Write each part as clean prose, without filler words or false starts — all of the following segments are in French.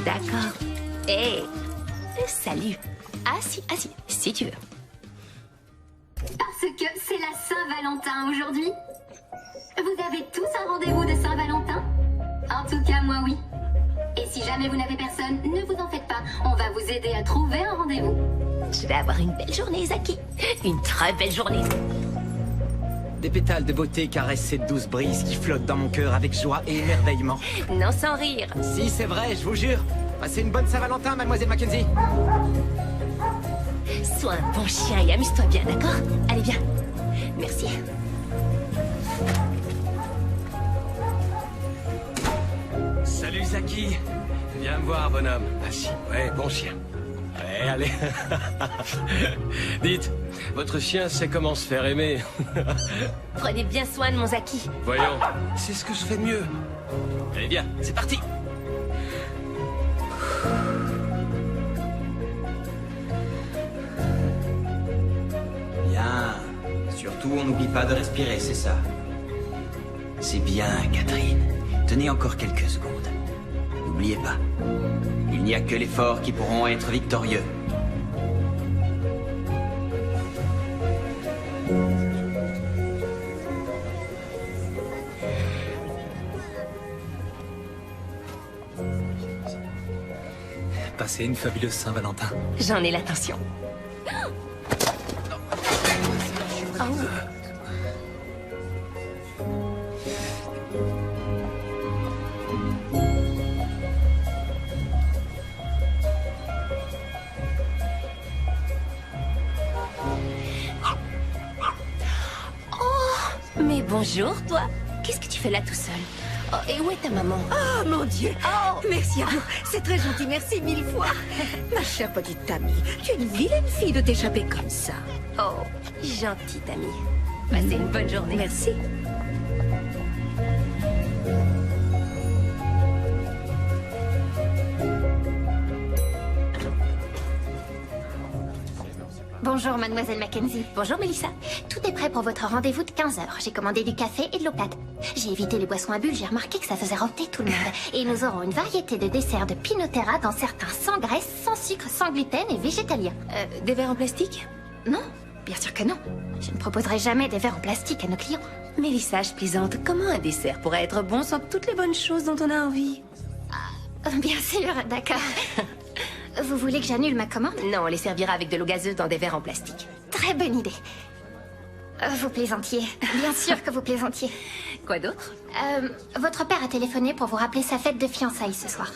D'accord. Hé, salut. Assis, si tu veux. Parce que c'est la Saint-Valentin aujourd'hui. Vous avez tous un rendez-vous de Saint-Valentin? En tout cas, moi oui. Et si jamais vous n'avez personne, ne vous en faites pas. On va vous aider à trouver un rendez-vous. Je vais avoir une belle journée, Zaki. Une très belle journée. Des pétales de beauté caressent cette douce brise qui flotte dans mon cœur avec joie et émerveillement. Non, sans rire. Si, c'est vrai, je vous jure. Passez une bonne Saint-Valentin, mademoiselle Mackenzie. Sois un bon chien et amuse-toi bien, d'accord? Allez, viens. Merci. Salut Zaki. Viens me voir, bonhomme. Assis. Ouais, bon chien. Ouais, allez. Dites, votre chien sait comment se faire aimer. Prenez bien soin de mon Zaki. Voyons, c'est ce que je fais de mieux. Allez, viens, c'est parti. Bien. Surtout, on n'oublie pas de respirer, c'est ça. C'est bien, Catherine. Tenez encore quelques secondes. N'oubliez pas, il n'y a que les forts qui pourront être victorieux. Passez une fabuleuse Saint-Valentin. J'en ai l'intention. Oh. Mais bonjour, toi. Qu'est-ce que tu fais là tout seul? Oh, et où est ta maman? Oh mon Dieu! Oh. Merci à vous, c'est très gentil, merci mille fois. Ma chère petite amie, tu es une vilaine fille de t'échapper comme ça. Oh, gentille amie. Passez une bonne journée. Merci. Bonjour, mademoiselle Mackenzie. Bonjour, Mélissa. Tout est prêt pour votre rendez-vous de 15h. J'ai commandé du café et de l'eau plate. J'ai évité les boissons à bulles, j'ai remarqué que ça faisait rôter tout le monde. Et nous aurons une variété de desserts de Pinot Terra dans certains sans graisse, sans sucre, sans gluten et végétaliens. Des verres en plastique? Non, bien sûr que non. Je ne proposerai jamais des verres en plastique à nos clients. Mélissa, je plaisante. Comment un dessert pourrait être bon sans toutes les bonnes choses dont on a envie? Bien sûr, d'accord. Vous voulez que j'annule ma commande? Non, on les servira avec de l'eau gazeuse dans des verres en plastique. Très bonne idée. Vous plaisantiez. Bien sûr que vous plaisantiez. Quoi d'autre? Votre père a téléphoné pour vous rappeler sa fête de fiançailles ce soir.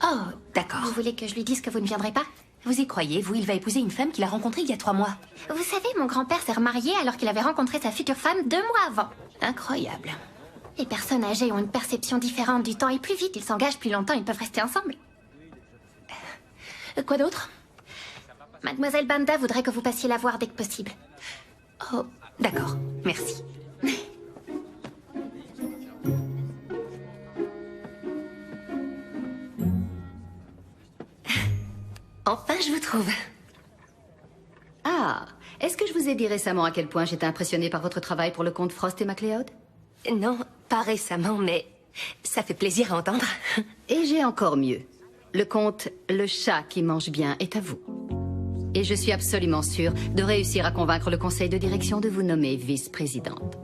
Oh, d'accord. Vous voulez que je lui dise que vous ne viendrez pas? Vous y croyez, vous? Il va épouser une femme qu'il a rencontrée il y a 3 mois. Vous savez, mon grand-père s'est remarié alors qu'il avait rencontré sa future femme 2 mois avant. Incroyable. Les personnes âgées ont une perception différente du temps et plus vite ils s'engagent, plus longtemps ils peuvent rester ensemble. Quoi d'autre? Mademoiselle Banda voudrait que vous passiez la voir dès que possible. Oh, d'accord. Merci. Enfin, je vous trouve. Ah, est-ce que je vous ai dit récemment à quel point j'étais impressionnée par votre travail pour le comte Frost et MacLeod? Non, pas récemment, mais ça fait plaisir à entendre. Et j'ai encore mieux. Le comte Le Chat qui mange bien est à vous. Et je suis absolument sûre de réussir à convaincre le conseil de direction de vous nommer vice-présidente.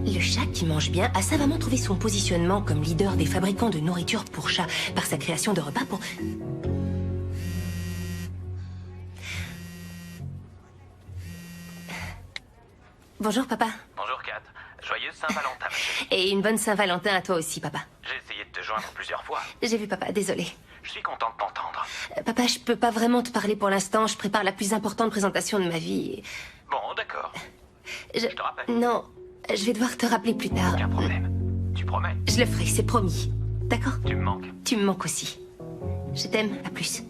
Le chat qui mange bien a savamment trouvé son positionnement comme leader des fabricants de nourriture pour chats par sa création de repas pour... Bonjour, papa. Bonjour, Kat. Joyeuse Saint-Valentin. Et une bonne Saint-Valentin à toi aussi, papa. J'ai essayé de te joindre plusieurs fois. J'ai vu, papa, désolé. Je suis content de t'entendre. Papa, je peux pas vraiment te parler pour l'instant. Je prépare la plus importante présentation de ma vie. Bon, d'accord. Je te rappelle. Non, je vais devoir te rappeler plus tard. Aucun problème. Tu promets? Je le ferai, c'est promis. D'accord? Tu me manques. Tu me manques aussi. Je t'aime, à plus.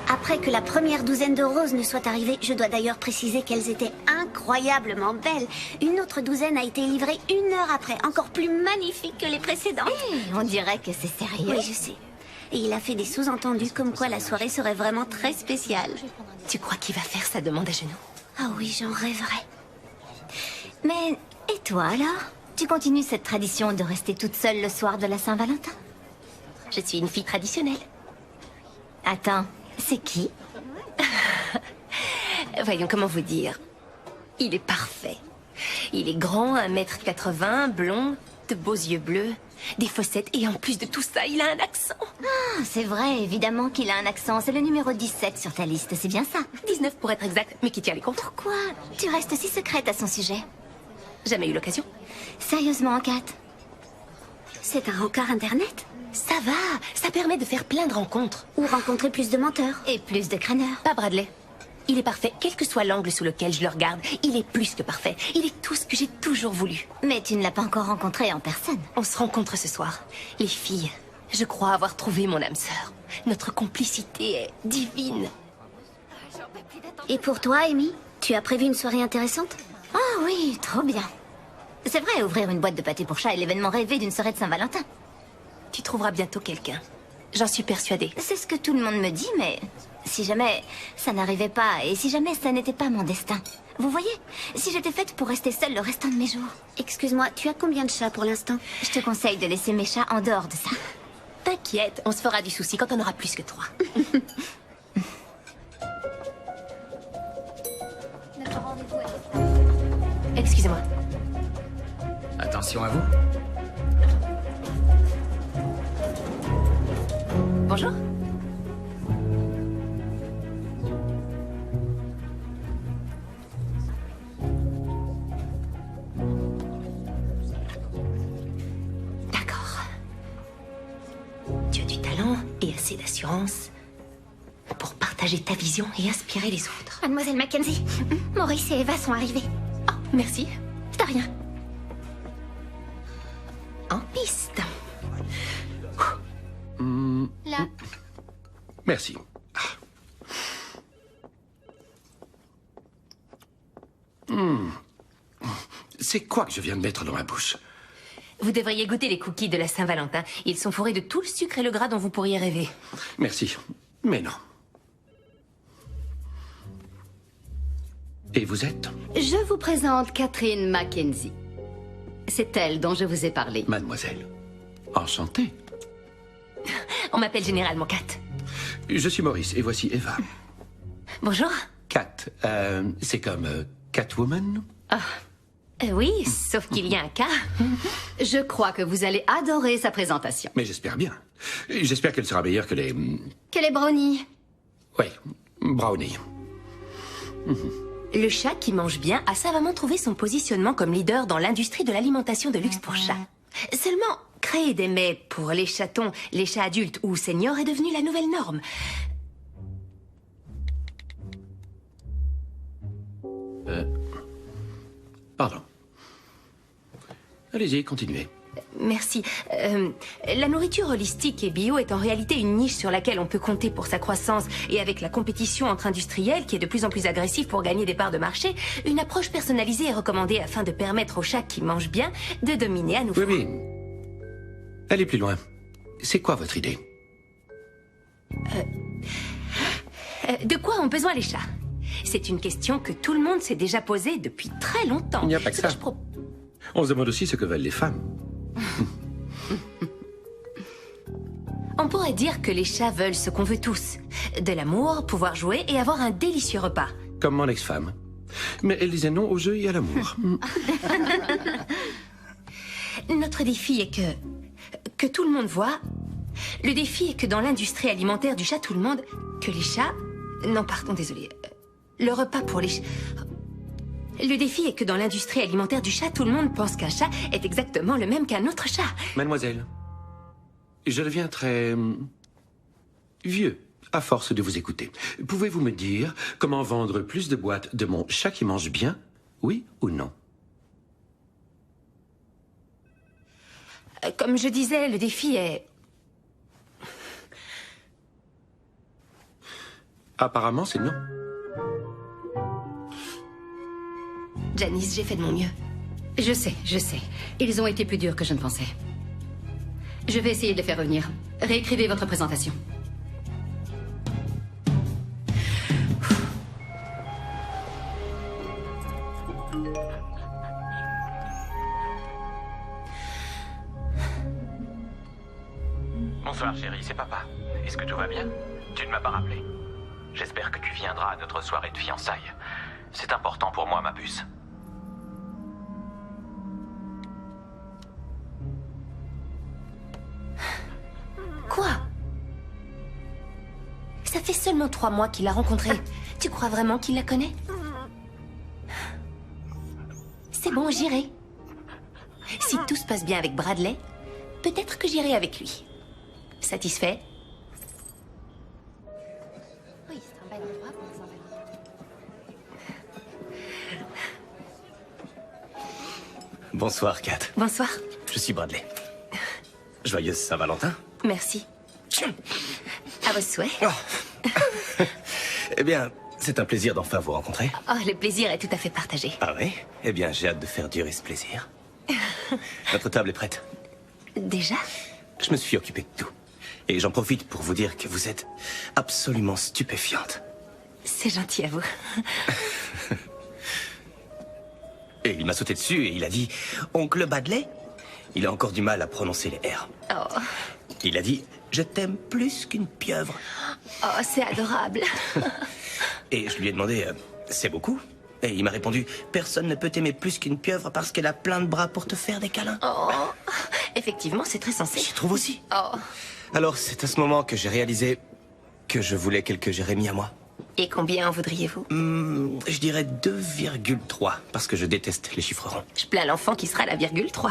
Après que la première douzaine de roses ne soit arrivée, je dois d'ailleurs préciser qu'elles étaient incroyablement belles. Une autre douzaine a été livrée 1 heure après, encore plus magnifique que les précédentes. Hey, on dirait que c'est sérieux. Oui, je sais. Et il a fait des sous-entendus comme quoi la soirée serait vraiment très spéciale. Tu crois qu'il va faire sa demande à genoux? Ah oui, j'en rêverais. Mais, et toi alors? Tu continues cette tradition de rester toute seule le soir de la Saint-Valentin? Je suis une fille traditionnelle. Attends, c'est qui? Voyons, comment vous dire. Il est parfait. Il est grand, 1m80, blond, de beaux yeux bleus, des fossettes, et en plus de tout ça, il a un accent. Ah, c'est vrai, évidemment qu'il a un accent. C'est le numéro 17 sur ta liste, c'est bien ça? 19 pour être exact, mais qui tient les comptes. Pourquoi tu restes si secrète à son sujet? Jamais eu l'occasion. Sérieusement, Kat? C'est un rencard internet? Ça va, ça permet de faire plein de rencontres. Ou rencontrer plus de menteurs? Et plus de crâneurs. Pas Bradley. Il est parfait, quel que soit l'angle sous lequel je le regarde. Il est plus que parfait. Il est tout ce que j'ai toujours voulu. Mais tu ne l'as pas encore rencontré en personne. On se rencontre ce soir. Les filles, je crois avoir trouvé mon âme sœur. Notre complicité est divine. Et pour toi, Amy? Tu as prévu une soirée intéressante? Ah oui, trop bien. C'est vrai, ouvrir une boîte de pâté pour chat est l'événement rêvé d'une soirée de Saint-Valentin. Tu trouveras bientôt quelqu'un. J'en suis persuadée. C'est ce que tout le monde me dit, mais si jamais ça n'arrivait pas, et si jamais ça n'était pas mon destin. Vous voyez, si j'étais faite pour rester seule le restant de mes jours. Excuse-moi, tu as combien de chats pour l'instant? Je te conseille de laisser mes chats en dehors de ça. T'inquiète, on se fera du souci quand on aura plus que 3. Excusez-moi. Attention à vous. Bonjour. D'accord. Tu as du talent et assez d'assurance pour partager ta vision et inspirer les autres. Mademoiselle Mackenzie, Maurice et Eva sont arrivés. Oh, merci. De rien. En piste. Là. Merci. C'est quoi que je viens de mettre dans ma bouche? Vous devriez goûter les cookies de la Saint-Valentin. Ils sont fourrés de tout le sucre et le gras dont vous pourriez rêver. Merci, mais non. Et vous êtes? Je vous présente Catherine Mackenzie. C'est elle dont je vous ai parlé. Mademoiselle. Enchanté. On m'appelle généralement Kat. Je suis Maurice et voici Eva. Bonjour. Kat, c'est comme Catwoman? Oui, sauf qu'il y a un cas. Je crois que vous allez adorer sa présentation. Mais j'espère bien. J'espère qu'elle sera meilleure que les... Que les brownies. Oui, brownie. Le chat qui mange bien a savamment trouvé son positionnement comme leader dans l'industrie de l'alimentation de luxe pour chats. Seulement, créer des mets pour les chatons, les chats adultes ou seniors est devenu la nouvelle norme. Pardon. Allez-y, continuez. Merci. La nourriture holistique et bio est en réalité une niche sur laquelle on peut compter pour sa croissance. Et avec la compétition entre industriels, qui est de plus en plus agressive pour gagner des parts de marché, une approche personnalisée est recommandée afin de permettre aux chats qui mangent bien de dominer à nouveau. Oui. Allez plus loin. C'est quoi votre idée? De quoi ont besoin les chats? C'est une question que tout le monde s'est déjà posée depuis très longtemps. Il n'y a pas que ça. On se demande aussi ce que veulent les femmes. On pourrait dire que les chats veulent ce qu'on veut tous. De l'amour, pouvoir jouer et avoir un délicieux repas. Comme mon ex-femme. Mais elle disait non au jeu et à l'amour. Notre défi est que tout le monde voit. Le défi est que dans l'industrie alimentaire du chat tout le monde, que les chats... Non, pardon, désolé. Le repas pour les chats... Le défi est que dans l'industrie alimentaire du chat, tout le monde pense qu'un chat est exactement le même qu'un autre chat. Mademoiselle, je deviens très... vieux à force de vous écouter. Pouvez-vous me dire comment vendre plus de boîtes de mon chat qui mange bien? Oui ou non? Comme je disais, le défi est... Apparemment, c'est non. Janice, j'ai fait de mon mieux. Je sais. Ils ont été plus durs que je ne pensais. Je vais essayer de les faire revenir. Réécrivez votre présentation. Bonsoir chérie, c'est papa. Est-ce que tout va bien? Tu ne m'as pas rappelé. J'espère que tu viendras à notre soirée de fiançailles. C'est important pour moi, ma puce. Quoi? Ça fait seulement 3 mois qu'il l'a rencontrée. Tu crois vraiment qu'il la connaît? C'est bon, j'irai. Si tout se passe bien avec Bradley, peut-être que j'irai avec lui. Satisfait? Oui, c'est un bel endroit pour Saint-Valentin. Bonsoir, Kat. Bonsoir. Je suis Bradley. Joyeuse Saint-Valentin. Merci. À vos souhaits. Oh. Eh bien, c'est un plaisir d'enfin vous rencontrer. Oh, le plaisir est tout à fait partagé. Ah oui? Eh bien, j'ai hâte de faire durer ce plaisir. Notre table est prête. Déjà? Je me suis occupé de tout. Et j'en profite pour vous dire que vous êtes absolument stupéfiante. C'est gentil à vous. Et il m'a sauté dessus et il a dit « Oncle Bradley ?» Il a encore du mal à prononcer les R. Oh. Il a dit « Je t'aime plus qu'une pieuvre. » Oh, c'est adorable. Et je lui ai demandé c'est beaucoup? Et il m'a répondu personne ne peut t'aimer plus qu'une pieuvre parce qu'elle a plein de bras pour te faire des câlins. Oh, effectivement, c'est très sensé. J'y trouve aussi. Oh. Alors, c'est à ce moment que j'ai réalisé que je voulais quelques Jérémy à moi. Et combien en voudriez-vous? Je dirais 2,3 parce que je déteste les chiffres ronds. Je plains l'enfant qui sera la virgule 3.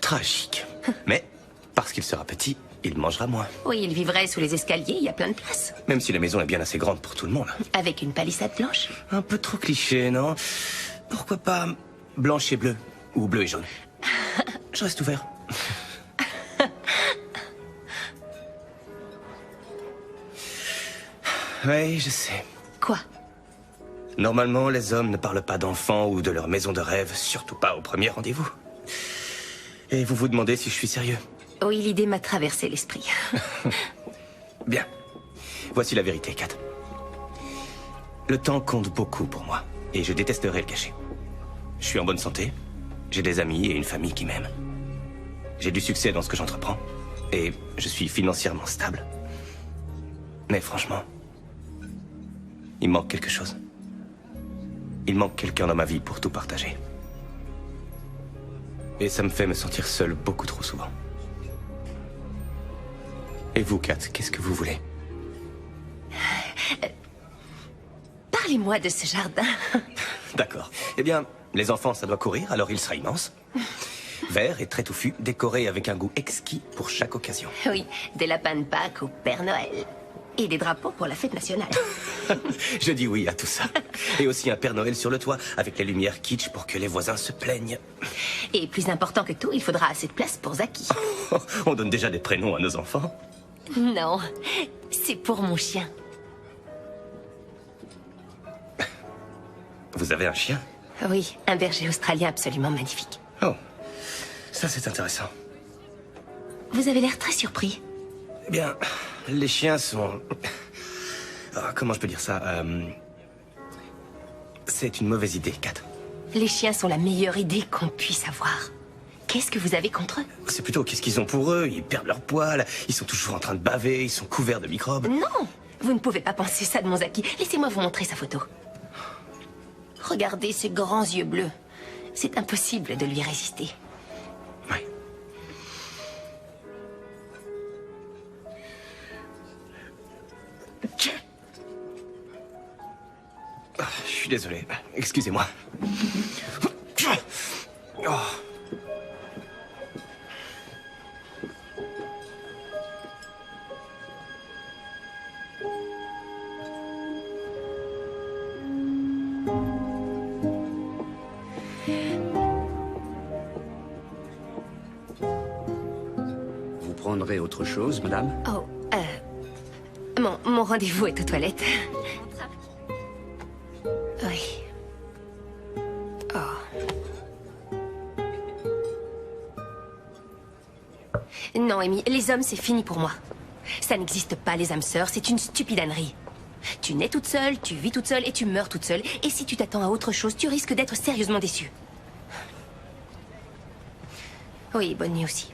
Tragique. Mais, parce qu'il sera petit, il mangera moins. Oui, il vivrait sous les escaliers, il y a plein de place. Même si la maison est bien assez grande pour tout le monde. Avec une palissade blanche? Un peu trop cliché, non? Pourquoi pas blanche et bleue? Ou bleu et jaune? Je reste ouvert. Oui, je sais. Quoi? Normalement, les hommes ne parlent pas d'enfants ou de leur maison de rêve, surtout pas au premier rendez-vous. Et vous vous demandez si je suis sérieux? Oui, l'idée m'a traversé l'esprit. Bien. Voici la vérité, Kat. Le temps compte beaucoup pour moi, et je détesterais le cacher. Je suis en bonne santé, j'ai des amis et une famille qui m'aiment. J'ai du succès dans ce que j'entreprends, et je suis financièrement stable. Mais franchement, il manque quelque chose. Il manque quelqu'un dans ma vie pour tout partager. Et ça me fait me sentir seul beaucoup trop souvent. Et vous, Kat, qu'est-ce que vous voulez? Parlez-moi de ce jardin. D'accord. Eh bien, les enfants, ça doit courir, alors il sera immense. Vert et très touffu, décoré avec un goût exquis pour chaque occasion. Oui, des lapins de Pâques au Père Noël. Et des drapeaux pour la fête nationale. Je dis oui à tout ça. Et aussi un Père Noël sur le toit, avec les lumières kitsch pour que les voisins se plaignent. Et plus important que tout, il faudra assez de place pour Zaki. On donne déjà des prénoms à nos enfants. Non, c'est pour mon chien. Vous avez un chien? Oui, un berger australien absolument magnifique. Oh, ça c'est intéressant. Vous avez l'air très surpris. Eh bien, les chiens sont... comment je peux dire ça C'est une mauvaise idée, Kat. Les chiens sont la meilleure idée qu'on puisse avoir. Qu'est-ce que vous avez contre eux? C'est plutôt qu'est-ce qu'ils ont pour eux. Ils perdent leur poil, ils sont toujours en train de baver, ils sont couverts de microbes. Non, vous ne pouvez pas penser ça de mon Zaki. Laissez-moi vous montrer sa photo. Regardez ses grands yeux bleus. C'est impossible de lui résister. Oui. Je suis désolé. Excusez-moi. Oh. Vous prendrez autre chose, madame? Oh, mon rendez-vous est aux toilettes. Oui. Oh. Non, Amy, les hommes, c'est fini pour moi. Ça n'existe pas, les âmes sœurs, c'est une stupidanerie. Tu nais toute seule, tu vis toute seule et tu meurs toute seule. Et si tu t'attends à autre chose, tu risques d'être sérieusement déçu. Oui, bonne nuit aussi.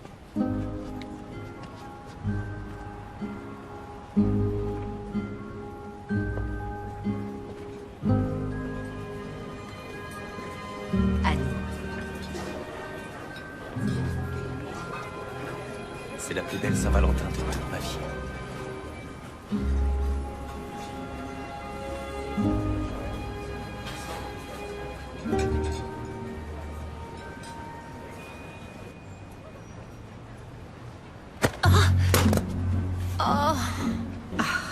C'est la plus belle Saint-Valentin de toute ma vie.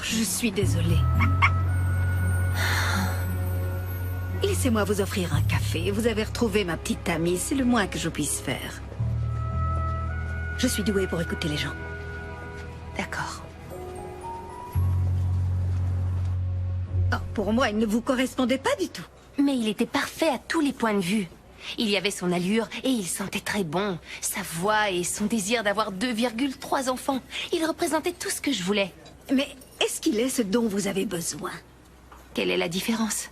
Je suis désolée. Laissez-moi vous offrir un café. Vous avez retrouvé ma petite amie. C'est le moins que je puisse faire. Je suis douée pour écouter les gens. D'accord. Oh, pour moi, il ne vous correspondait pas du tout. Mais il était parfait à tous les points de vue. Il y avait son allure et il sentait très bon. Sa voix et son désir d'avoir 2,3 enfants. Il représentait tout ce que je voulais. Mais est-ce qu'il est ce dont vous avez besoin? Quelle est la différence?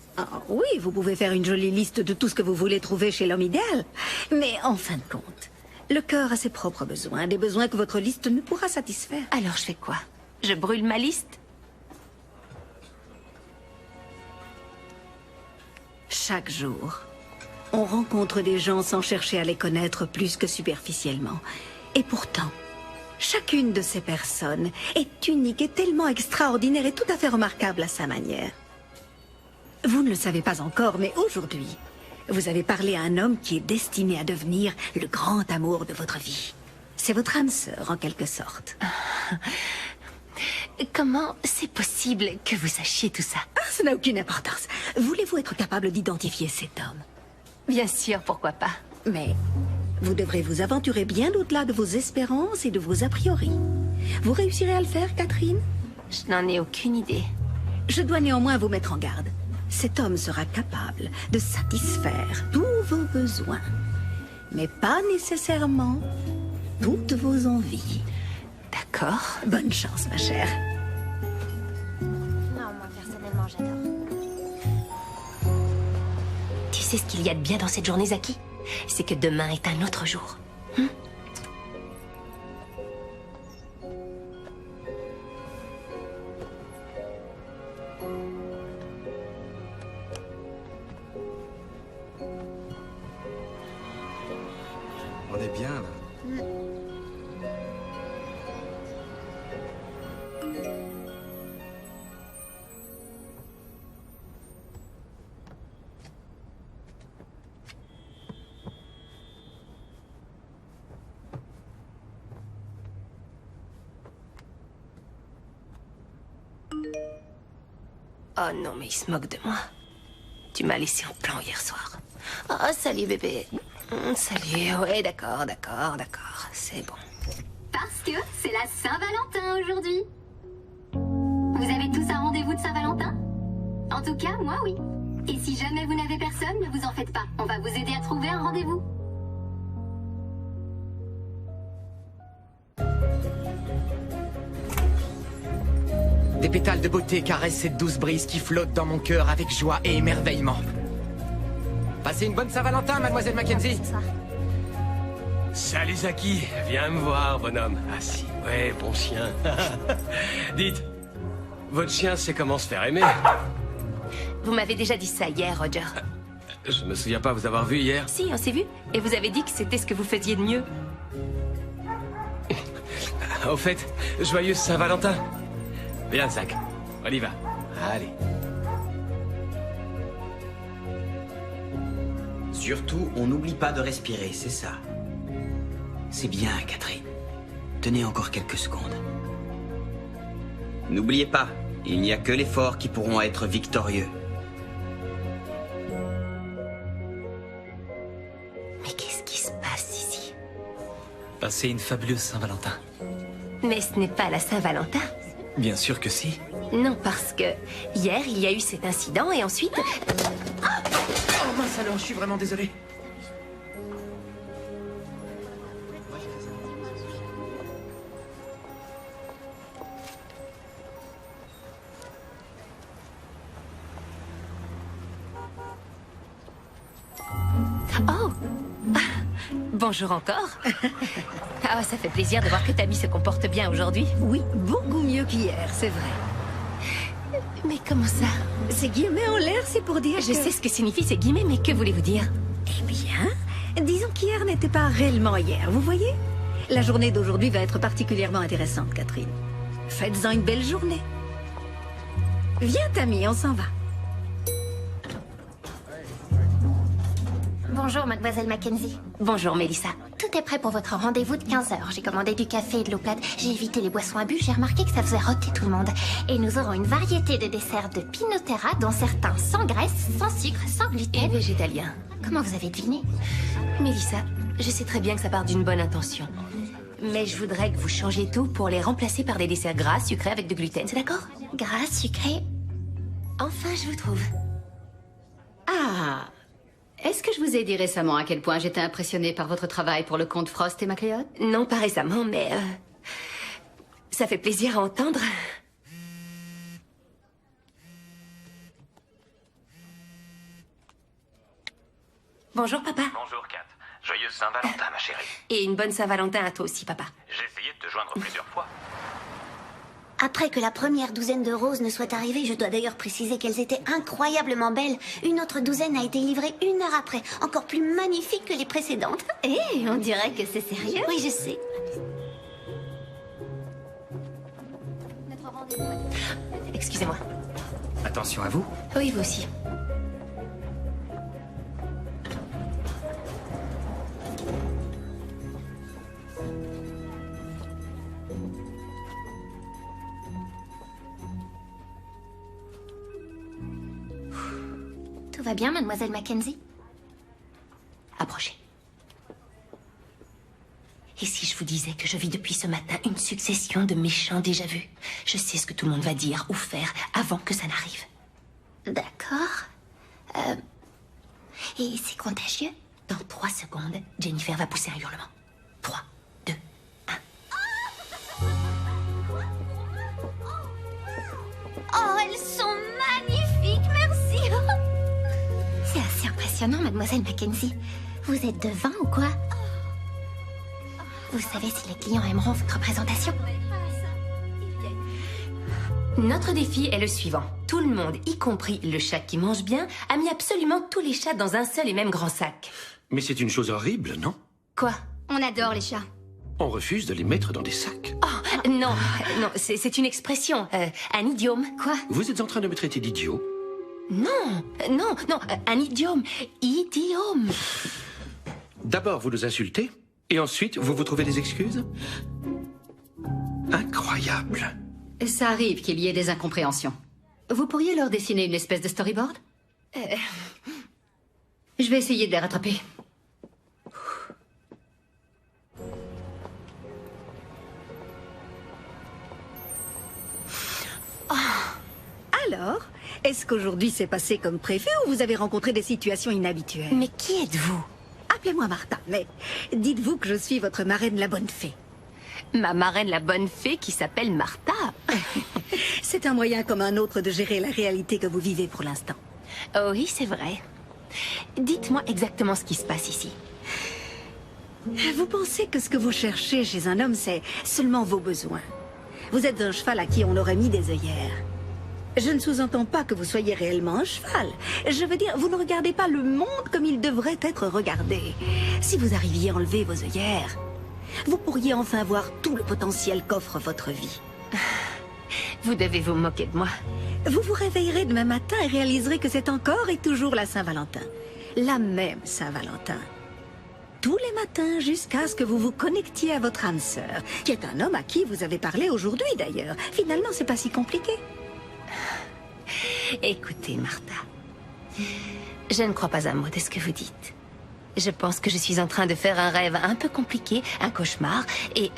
Oui, vous pouvez faire une jolie liste de tout ce que vous voulez trouver chez l'homme idéal. Mais en fin de compte, le cœur a ses propres besoins, des besoins que votre liste ne pourra satisfaire. Alors je fais quoi? Je brûle ma liste? Chaque jour, on rencontre des gens sans chercher à les connaître plus que superficiellement. Et pourtant, chacune de ces personnes est unique et tellement extraordinaire et tout à fait remarquable à sa manière. Vous ne le savez pas encore, mais aujourd'hui, vous avez parlé à un homme qui est destiné à devenir le grand amour de votre vie. C'est votre âme sœur, en quelque sorte. Comment c'est possible que vous sachiez tout ça? Ça n'a aucune importance. Voulez-vous être capable d'identifier cet homme? Bien sûr, pourquoi pas. Mais vous devrez vous aventurer bien au-delà de vos espérances et de vos a priori. Vous réussirez à le faire, Catherine? Je n'en ai aucune idée. Je dois néanmoins vous mettre en garde. Cet homme sera capable de satisfaire tous vos besoins, mais pas nécessairement toutes vos envies. D'accord. Bonne chance, ma chère. Non, moi personnellement, j'adore. Tu sais ce qu'il y a de bien dans cette journée, Zaki? C'est que demain est un autre jour. On est bien, là. Oh non, mais il se moque de moi. Tu m'as laissé en plan hier soir. Oh, salut bébé. Salut, ouais, d'accord. C'est bon. Parce que c'est la Saint-Valentin aujourd'hui. Vous avez tous un rendez-vous de Saint-Valentin? En tout cas, moi oui. Et si jamais vous n'avez personne, ne vous en faites pas. On va vous aider à trouver un rendez-vous. Des pétales de beauté caressent cette douce brise qui flotte dans mon cœur avec joie et émerveillement. Passez une bonne Saint-Valentin, mademoiselle Mackenzie. Salut Zaki, viens me voir, bonhomme. Ah si, ouais, bon chien. Dites, votre chien sait comment se faire aimer? Vous m'avez déjà dit ça hier, Roger. Je me souviens pas vous avoir vu hier. Si, on s'est vu. Et vous avez dit que c'était ce que vous faisiez de mieux. Au fait, joyeuse Saint-Valentin. Viens, Zach, on y va. Allez. Surtout, on n'oublie pas de respirer, c'est ça. C'est bien, Catherine. Tenez encore quelques secondes. N'oubliez pas, il n'y a que les forts qui pourront être victorieux. Mais qu'est-ce qui se passe ici? Passez une fabuleuse Saint-Valentin. Mais ce n'est pas la Saint-Valentin. Bien sûr que si. Non, parce que hier, il y a eu cet incident et ensuite... Oh mince alors, je suis vraiment désolé. Oh! Bonjour encore. Ah, ça fait plaisir de voir que Tammy se comporte bien aujourd'hui. Oui, beaucoup mieux qu'hier, c'est vrai. Mais comment ça? Ces guillemets en l'air, c'est pour dire Je sais ce que signifient ces guillemets, mais que voulez-vous dire? Eh bien, disons qu'hier n'était pas réellement hier, vous voyez? La journée d'aujourd'hui va être particulièrement intéressante, Catherine. Faites-en une belle journée. Viens, Tammy, on s'en va. Bonjour, mademoiselle Mackenzie. Bonjour, Mélissa. Tout est prêt pour votre rendez-vous de 15h. J'ai commandé du café et de l'eau plate. J'ai évité les boissons à but. J'ai remarqué que ça faisait roter tout le monde. Et nous aurons une variété de desserts de Pinoterra, dont certains sans graisse, sans sucre, sans gluten. Et végétalien. Comment vous avez deviné? Mélissa, je sais très bien que ça part d'une bonne intention. Mais je voudrais que vous changiez tout pour les remplacer par des desserts gras, sucrés avec du gluten, c'est d'accord? Gras, sucré. Enfin, je vous trouve. Ah! Est-ce que je vous ai dit récemment à quel point j'étais impressionnée par votre travail pour le comte Frost et MacLeod? Non, pas récemment, mais... ça fait plaisir à entendre. Bonjour, papa. Bonjour, Kat. Joyeuse Saint-Valentin, ma chérie. Et une bonne Saint-Valentin à toi aussi, papa. J'ai essayé de te joindre plusieurs fois. Après que la première douzaine de roses ne soit arrivée, je dois d'ailleurs préciser qu'elles étaient incroyablement belles. Une autre douzaine a été livrée 1 heure après, encore plus magnifique que les précédentes. Eh, on dirait que c'est sérieux. Oui, je sais. Excusez-moi. Attention à vous. Oui, vous aussi. Tout va bien, mademoiselle Mackenzie? Approchez. Et si je vous disais que je vis depuis ce matin une succession de méchants déjà-vus? Je sais ce que tout le monde va dire ou faire avant que ça n'arrive. D'accord. Et c'est contagieux? Dans 3 secondes, Jennifer va pousser un hurlement. 3, 2, 1. Oh, elles sont magnifiques, merci. C'est assez impressionnant, mademoiselle Mackenzie. Vous êtes de vin ou quoi? Vous savez si les clients aimeront votre présentation? Notre défi est le suivant. Tout le monde, y compris le chat qui mange bien, a mis absolument tous les chats dans un seul et même grand sac. Mais c'est une chose horrible, non? Quoi? On adore les chats. On refuse de les mettre dans des sacs. Oh, non, non, c'est une expression, un idiome. Quoi? Vous êtes en train de me traiter d'idiot? Non, non, non, un idiome. Idiome. D'abord, vous nous insultez, et ensuite, vous vous trouvez des excuses? Incroyable. Ça arrive qu'il y ait des incompréhensions. Vous pourriez leur dessiner une espèce de storyboard? Je vais essayer de les rattraper. Alors, est-ce qu'aujourd'hui s'est passé comme prévu ou vous avez rencontré des situations inhabituelles? Mais qui êtes-vous? Appelez-moi Martha, mais dites-vous que je suis votre marraine la bonne fée. Ma marraine la bonne fée qui s'appelle Martha. C'est un moyen comme un autre de gérer la réalité que vous vivez pour l'instant. Oh oui, c'est vrai. Dites-moi exactement ce qui se passe ici. Vous pensez que ce que vous cherchez chez un homme, c'est seulement vos besoins. Vous êtes un cheval à qui on aurait mis des œillères. Je ne sous-entends pas que vous soyez réellement un cheval. Je veux dire, vous ne regardez pas le monde comme il devrait être regardé. Si vous arriviez à enlever vos œillères, vous pourriez enfin voir tout le potentiel qu'offre votre vie. Vous devez vous moquer de moi. Vous vous réveillerez demain matin et réaliserez que c'est encore et toujours la Saint-Valentin. La même Saint-Valentin. Tous les matins jusqu'à ce que vous vous connectiez à votre âme sœur, qui est un homme à qui vous avez parlé aujourd'hui d'ailleurs. Finalement, c'est pas si compliqué. Écoutez, Martha, je ne crois pas un mot de ce que vous dites. Je pense que je suis en train de faire un rêve un peu compliqué, un cauchemar, et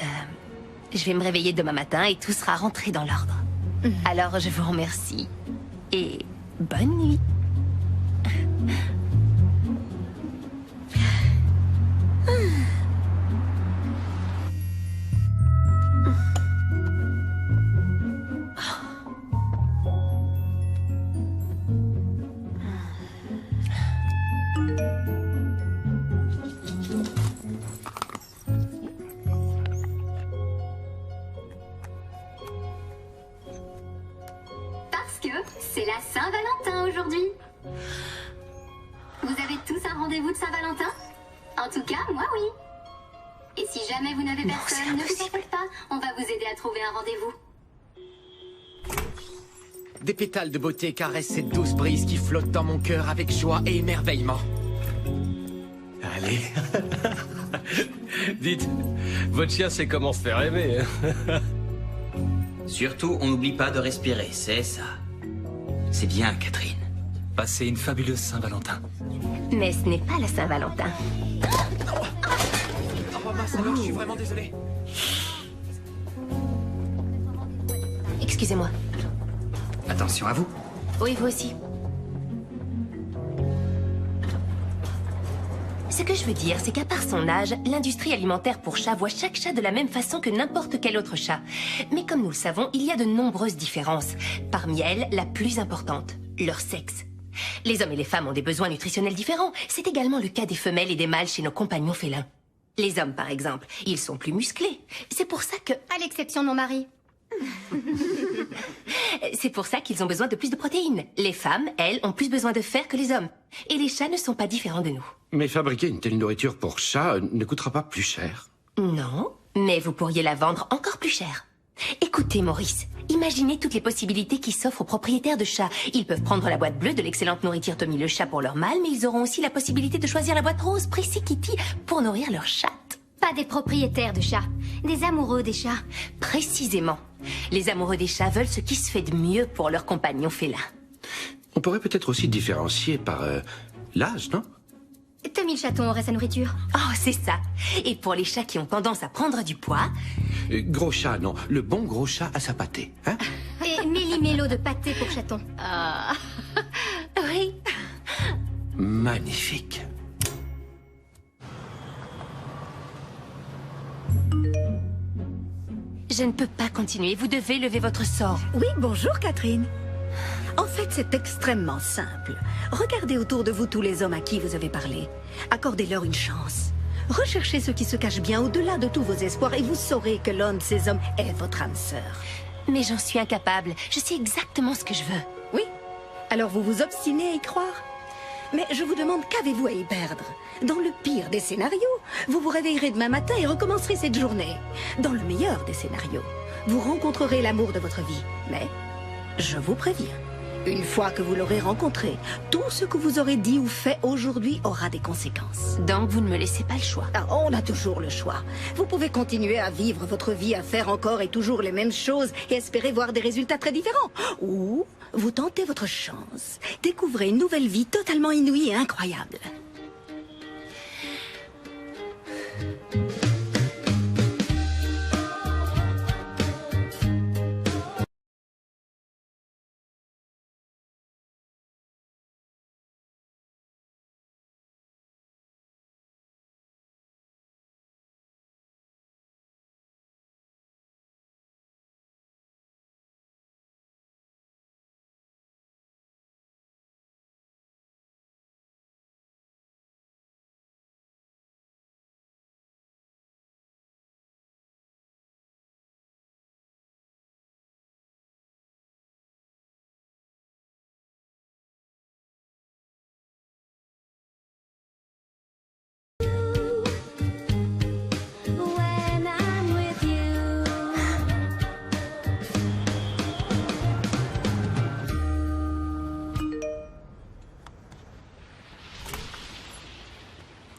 je vais me réveiller demain matin et tout sera rentré dans l'ordre. Alors je vous remercie et bonne nuit. Parce que c'est la Saint-Valentin aujourd'hui. Vous avez tous un rendez-vous de Saint-Valentin? En tout cas, moi oui. Et si jamais vous n'avez personne, ne vous en faites pas, on va vous aider à trouver un rendez-vous. Des pétales de beauté caressent cette douce brise qui flotte dans mon cœur avec joie et émerveillement. Allez. Dites, votre chien sait comment se faire aimer. Surtout, on n'oublie pas de respirer, c'est ça. C'est bien, Catherine. Passez une fabuleuse Saint-Valentin. Mais ce n'est pas la Saint-Valentin. Oh mince alors, je suis vraiment désolé. Excusez-moi. Attention à vous. Oui, vous aussi. Ce que je veux dire, c'est qu'à part son âge, l'industrie alimentaire pour chats voit chaque chat de la même façon que n'importe quel autre chat. Mais comme nous le savons, il y a de nombreuses différences. Parmi elles, la plus importante, leur sexe. Les hommes et les femmes ont des besoins nutritionnels différents. C'est également le cas des femelles et des mâles chez nos compagnons félins. Les hommes, par exemple, ils sont plus musclés. C'est pour ça que... À l'exception de mon mari. C'est pour ça qu'ils ont besoin de plus de protéines. Les femmes, elles, ont plus besoin de fer que les hommes. Et les chats ne sont pas différents de nous. Mais fabriquer une telle nourriture pour chat ne coûtera pas plus cher. Non, mais vous pourriez la vendre encore plus cher. Écoutez, Maurice, imaginez toutes les possibilités qui s'offrent aux propriétaires de chats. Ils peuvent prendre la boîte bleue de l'excellente nourriture Tommy le chat pour leur mâle, mais ils auront aussi la possibilité de choisir la boîte rose Prissy Kitty pour nourrir leur chatte. Pas des propriétaires de chats, des amoureux des chats. Précisément. Les amoureux des chats veulent ce qui se fait de mieux pour leurs compagnons félins. On pourrait peut-être aussi différencier par l'âge, non? Tommy le chaton aurait sa nourriture. Oh, c'est ça. Et pour les chats qui ont tendance à prendre du poids... Gros chat, non. Le bon gros chat à sa pâtée, hein? Et méli-mélo de pâté pour chaton. Ah... oui. Magnifique. Je ne peux pas continuer. Vous devez lever votre sort. Oui, bonjour Catherine. En fait, c'est extrêmement simple. Regardez autour de vous tous les hommes à qui vous avez parlé. Accordez-leur une chance. Recherchez ce qui se cache bien au-delà de tous vos espoirs et vous saurez que l'un de ces hommes est votre âme sœur. Mais j'en suis incapable. Je sais exactement ce que je veux. Oui? Alors vous vous obstinez à y croire? Mais je vous demande, qu'avez-vous à y perdre? Dans le pire des scénarios, vous vous réveillerez demain matin et recommencerez cette journée. Dans le meilleur des scénarios, vous rencontrerez l'amour de votre vie. Mais, je vous préviens, une fois que vous l'aurez rencontré, tout ce que vous aurez dit ou fait aujourd'hui aura des conséquences. Donc vous ne me laissez pas le choix. Ah, on a toujours le choix. Vous pouvez continuer à vivre votre vie, à faire encore et toujours les mêmes choses et espérer voir des résultats très différents. Ou vous tentez votre chance, découvrez une nouvelle vie totalement inouïe et incroyable.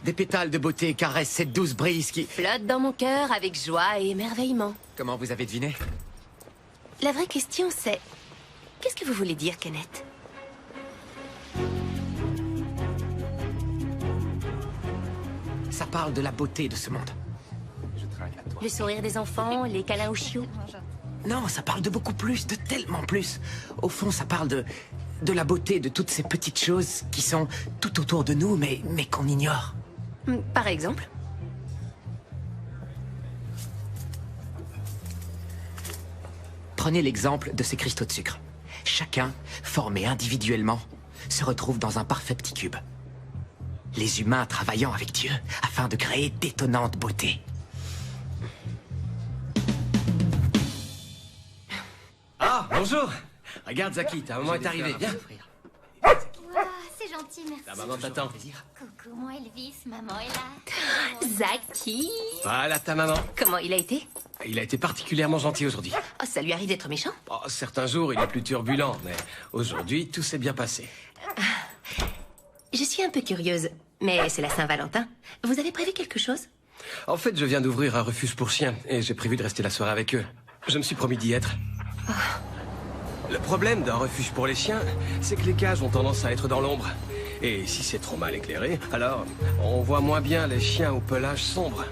Des pétales de beauté caressent cette douce brise qui... Flotte dans mon cœur avec joie et émerveillement. Comment vous avez deviné? La vraie question, c'est... Qu'est-ce que vous voulez dire, Kenneth? Ça parle de la beauté de ce monde. Le sourire des enfants, les câlins aux chiots. Non, ça parle de beaucoup plus, de tellement plus. Au fond, ça parle de la beauté de toutes ces petites choses qui sont tout autour de nous, mais qu'on ignore. Par exemple? Prenez l'exemple de ces cristaux de sucre. Chacun, formé individuellement, se retrouve dans un parfait petit cube. Les humains travaillant avec Dieu afin de créer d'étonnantes beautés. Ah, bonjour. Regarde, Zaki, ta maman est arrivée. Viens. Ah, c'est gentil, merci. Ta maman t'attend. Coucou, mon Elvis, maman est là. Zaki. Voilà ta maman. Comment il a été? Il a été particulièrement gentil aujourd'hui. Oh, ça lui arrive d'être méchant? Oh, certains jours, il est plus turbulent, mais aujourd'hui, tout s'est bien passé. Je suis un peu curieuse, mais c'est la Saint-Valentin. Vous avez prévu quelque chose? En fait, je viens d'ouvrir un refuge pour chiens, et j'ai prévu de rester la soirée avec eux. Je me suis promis d'y être. Le problème d'un refuge pour les chiens, c'est que les cages ont tendance à être dans l'ombre. Et si c'est trop mal éclairé, alors on voit moins bien les chiens au pelage sombre.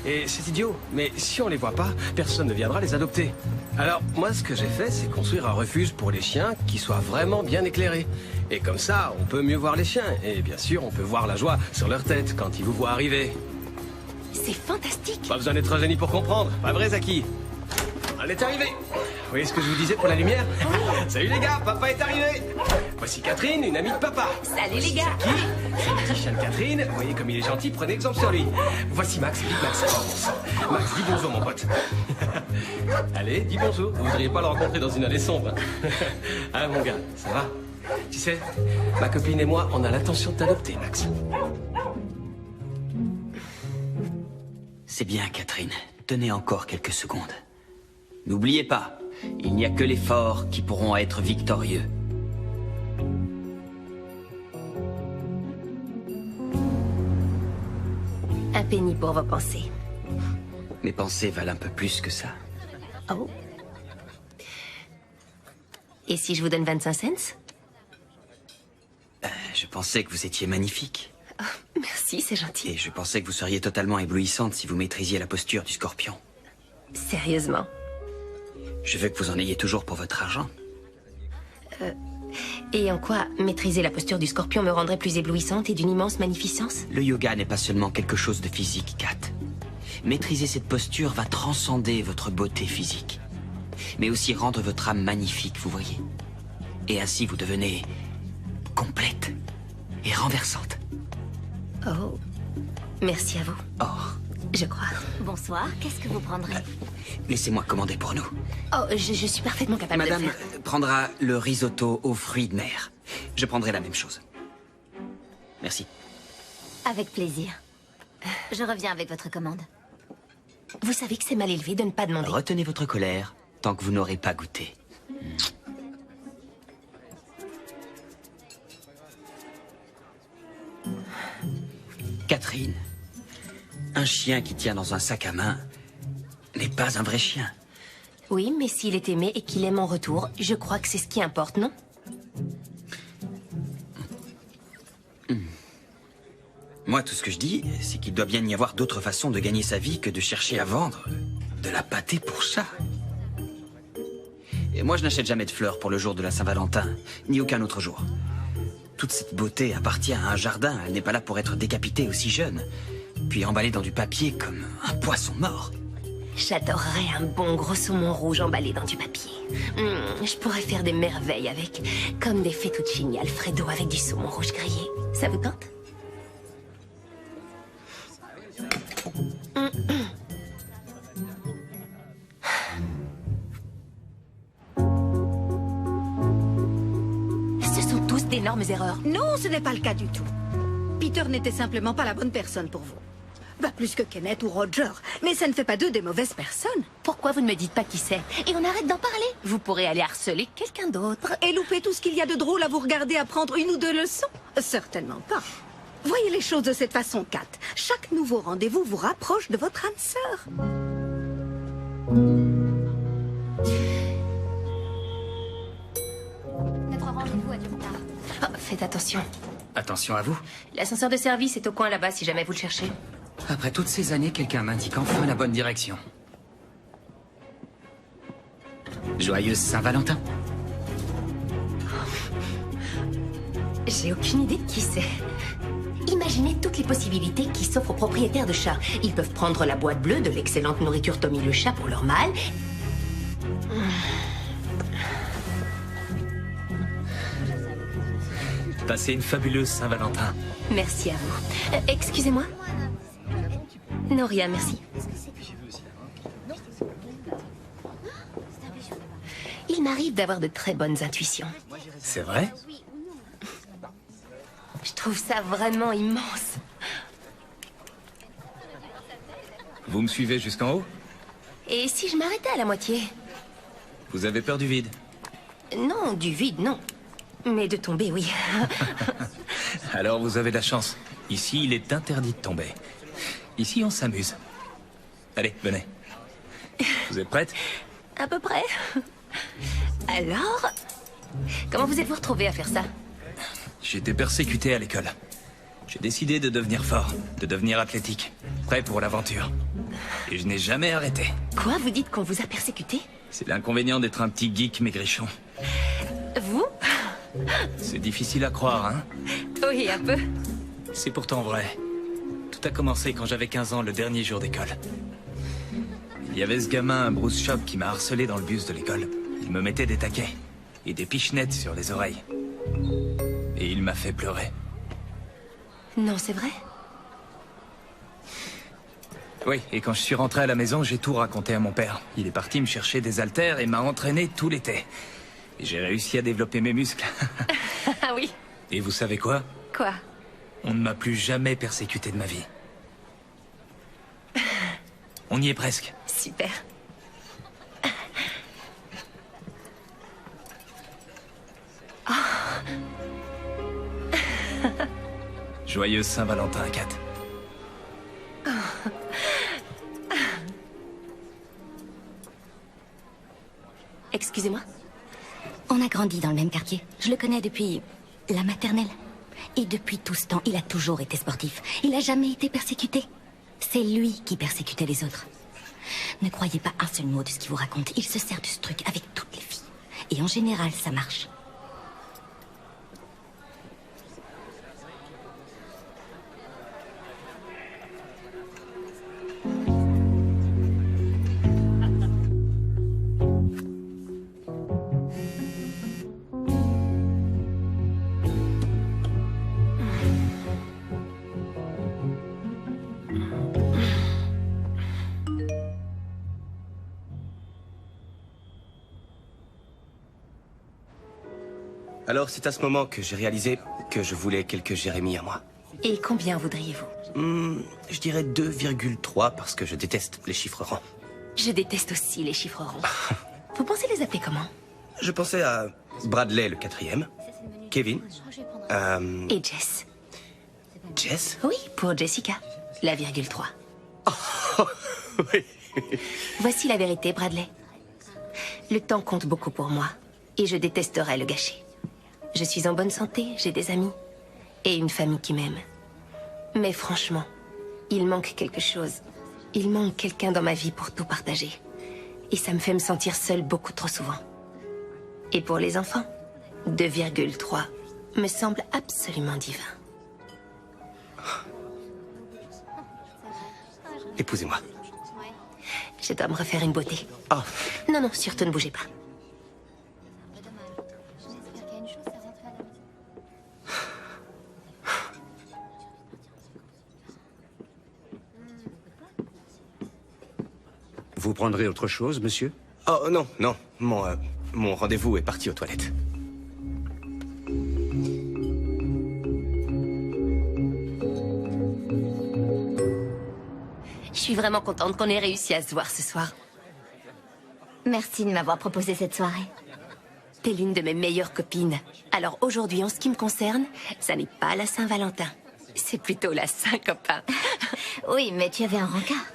Et c'est idiot, mais si on les voit pas, personne ne viendra les adopter. Alors, moi, ce que j'ai fait, c'est construire un refuge pour les chiens qui soit vraiment bien éclairé. Et comme ça, on peut mieux voir les chiens. Et bien sûr, on peut voir la joie sur leur tête quand ils vous voient arriver. C'est fantastique. Pas besoin d'être un génie pour comprendre, pas vrai, Zaki? Elle est arrivée. Vous voyez ce que je vous disais pour la lumière? Salut les gars, papa est arrivé. Voici Catherine, une amie de papa. Salut les gars. Zaki, c'est le petit chien de Catherine. Vous voyez comme il est gentil, prenez exemple sur lui. Voici Max, vite Max. Oh, bon sang. Max, dis bonjour mon pote. Allez, dis bonjour. Vous voudriez pas le rencontrer dans une allée sombre? Hein mon gars, ça va? Tu sais, ma copine et moi, on a l'intention de t'adopter, Max. C'est bien, Catherine. Tenez encore quelques secondes. N'oubliez pas, il n'y a que les forts qui pourront être victorieux. Un penny pour vos pensées. Mes pensées valent un peu plus que ça. Oh. Et si je vous donne 25 cents? Je pensais que vous étiez magnifique. Oh, merci, c'est gentil. Et je pensais que vous seriez totalement éblouissante si vous maîtrisiez la posture du scorpion. Sérieusement? Je veux que vous en ayez toujours pour votre argent. Et en quoi maîtriser la posture du scorpion me rendrait plus éblouissante et d'une immense magnificence? Le yoga n'est pas seulement quelque chose de physique, Kat. Maîtriser cette posture va transcender votre beauté physique, mais aussi rendre votre âme magnifique, vous voyez. Et ainsi vous devenez complète et renversante. Oh, merci à vous. Oh. Je crois. Bonsoir, qu'est-ce que vous prendrez? Laissez-moi commander pour nous. Oh, je suis parfaitement capable Madame de le faire. prendra le risotto aux fruits de mer. Je prendrai la même chose. Merci. Avec plaisir. Je reviens avec votre commande. Vous savez que c'est mal élevé de ne pas demander. Retenez votre colère tant que vous n'aurez pas goûté. Catherine, un chien qui tient dans un sac à main n'est pas un vrai chien. Oui, mais s'il est aimé et qu'il aime en retour, je crois que c'est ce qui importe, non? Moi, tout ce que je dis, c'est qu'il doit bien y avoir d'autres façons de gagner sa vie que de chercher à vendre de la pâtée pour chat. Et moi, je n'achète jamais de fleurs pour le jour de la Saint-Valentin, ni aucun autre jour. Toute cette beauté appartient à un jardin, elle n'est pas là pour être décapitée aussi jeune, puis emballée dans du papier comme un poisson mort. J'adorerais un bon gros saumon rouge emballé dans du papier. Je pourrais faire des merveilles avec, comme des fettuccini Alfredo avec du saumon rouge grillé. Ça vous tente? Ce sont tous d'énormes erreurs. Non, ce n'est pas le cas du tout. Peter n'était simplement pas la bonne personne pour vous. Pas plus que Kenneth ou Roger. Mais ça ne fait pas d'eux des mauvaises personnes. Pourquoi vous ne me dites pas qui c'est? Et on arrête d'en parler. Vous pourrez aller harceler quelqu'un d'autre. Et louper tout ce qu'il y a de drôle à vous regarder apprendre une ou deux leçons? Certainement pas. Voyez les choses de cette façon, Kat. Chaque nouveau rendez-vous vous rapproche de votre âme sœur. Notre rendez-vous a du retard. Oh, faites attention. Attention à vous. L'ascenseur de service est au coin là-bas si jamais vous le cherchez. Après toutes ces années, quelqu'un m'indique enfin la bonne direction. Joyeuse Saint-Valentin. J'ai aucune idée de qui c'est. Imaginez toutes les possibilités qui s'offrent aux propriétaires de chats. Ils peuvent prendre la boîte bleue de l'excellente nourriture Tommy le chat pour leur mâle. Passez une fabuleuse Saint-Valentin. Merci à vous. Excusez-moi? Non, rien, merci. Il m'arrive d'avoir de très bonnes intuitions. C'est vrai? Je trouve ça vraiment immense. Vous me suivez jusqu'en haut? Et si je m'arrêtais à la moitié? Vous avez peur du vide? Non, du vide, non. Mais de tomber, oui. Alors vous avez de la chance. Ici, il est interdit de tomber. Ici, on s'amuse. Allez, venez. Vous êtes prête? À peu près. Alors, comment vous êtes-vous retrouvé à faire ça? J'étais persécuté à l'école. J'ai décidé de devenir fort, de devenir athlétique, prêt pour l'aventure. Et je n'ai jamais arrêté. Quoi, vous dites qu'on vous a persécuté? C'est l'inconvénient d'être un petit geek maigrichon. Vous? C'est difficile à croire, hein? Oui, un peu. C'est pourtant vrai. Tout a commencé quand j'avais 15 ans, le dernier jour d'école. Il y avait ce gamin, Bruce Shop, qui m'a harcelé dans le bus de l'école. Il me mettait des taquets et des pichenettes sur les oreilles. Et il m'a fait pleurer. Non, c'est vrai? Oui, et quand je suis rentré à la maison, j'ai tout raconté à mon père. Il est parti me chercher des haltères et m'a entraîné tout l'été. Et j'ai réussi à développer mes muscles. Ah oui. Et vous savez quoi? Quoi? On ne m'a plus jamais persécuté de ma vie. On y est presque. Super. Joyeuse Saint-Valentin, Kat. Excusez-moi? On a grandi dans le même quartier. Je le connais depuis la maternelle. Et depuis tout ce temps, il a toujours été sportif. Il a jamais été persécuté. C'est lui qui persécutait les autres. Ne croyez pas un seul mot de ce qu'il vous raconte. Il se sert de ce truc avec toutes les filles. Et en général, ça marche. Alors, c'est à ce moment que j'ai réalisé que je voulais quelques Jérémy à moi. Et combien voudriez-vous? Je dirais 2,3 parce que je déteste les chiffres ronds. Je déteste aussi les chiffres ronds. Vous pensez les appeler comment? Je pensais à Bradley, le 4e, Kevin, Et Jess. Jess? Oui, pour Jessica, la virgule 3. Oui. Voici la vérité, Bradley. Le temps compte beaucoup pour moi, et je détesterais le gâcher. Je suis en bonne santé, j'ai des amis, et une famille qui m'aime. Mais franchement, il manque quelque chose. Il manque quelqu'un dans ma vie pour tout partager. Et ça me fait me sentir seule beaucoup trop souvent. Et pour les enfants, 2,3 me semble absolument divin. Épousez-moi. Je dois me refaire une beauté. Oh. Non, non, surtout ne bougez pas. Vous prendrez autre chose, monsieur? Oh non, non. Mon rendez-vous est parti aux toilettes. Je suis vraiment contente qu'on ait réussi à se voir ce soir. Merci de m'avoir proposé cette soirée. T'es l'une de mes meilleures copines. Alors aujourd'hui, en ce qui me concerne, ça n'est pas la Saint-Valentin. C'est plutôt la Saint-Copain. Oui, mais tu avais un rencard.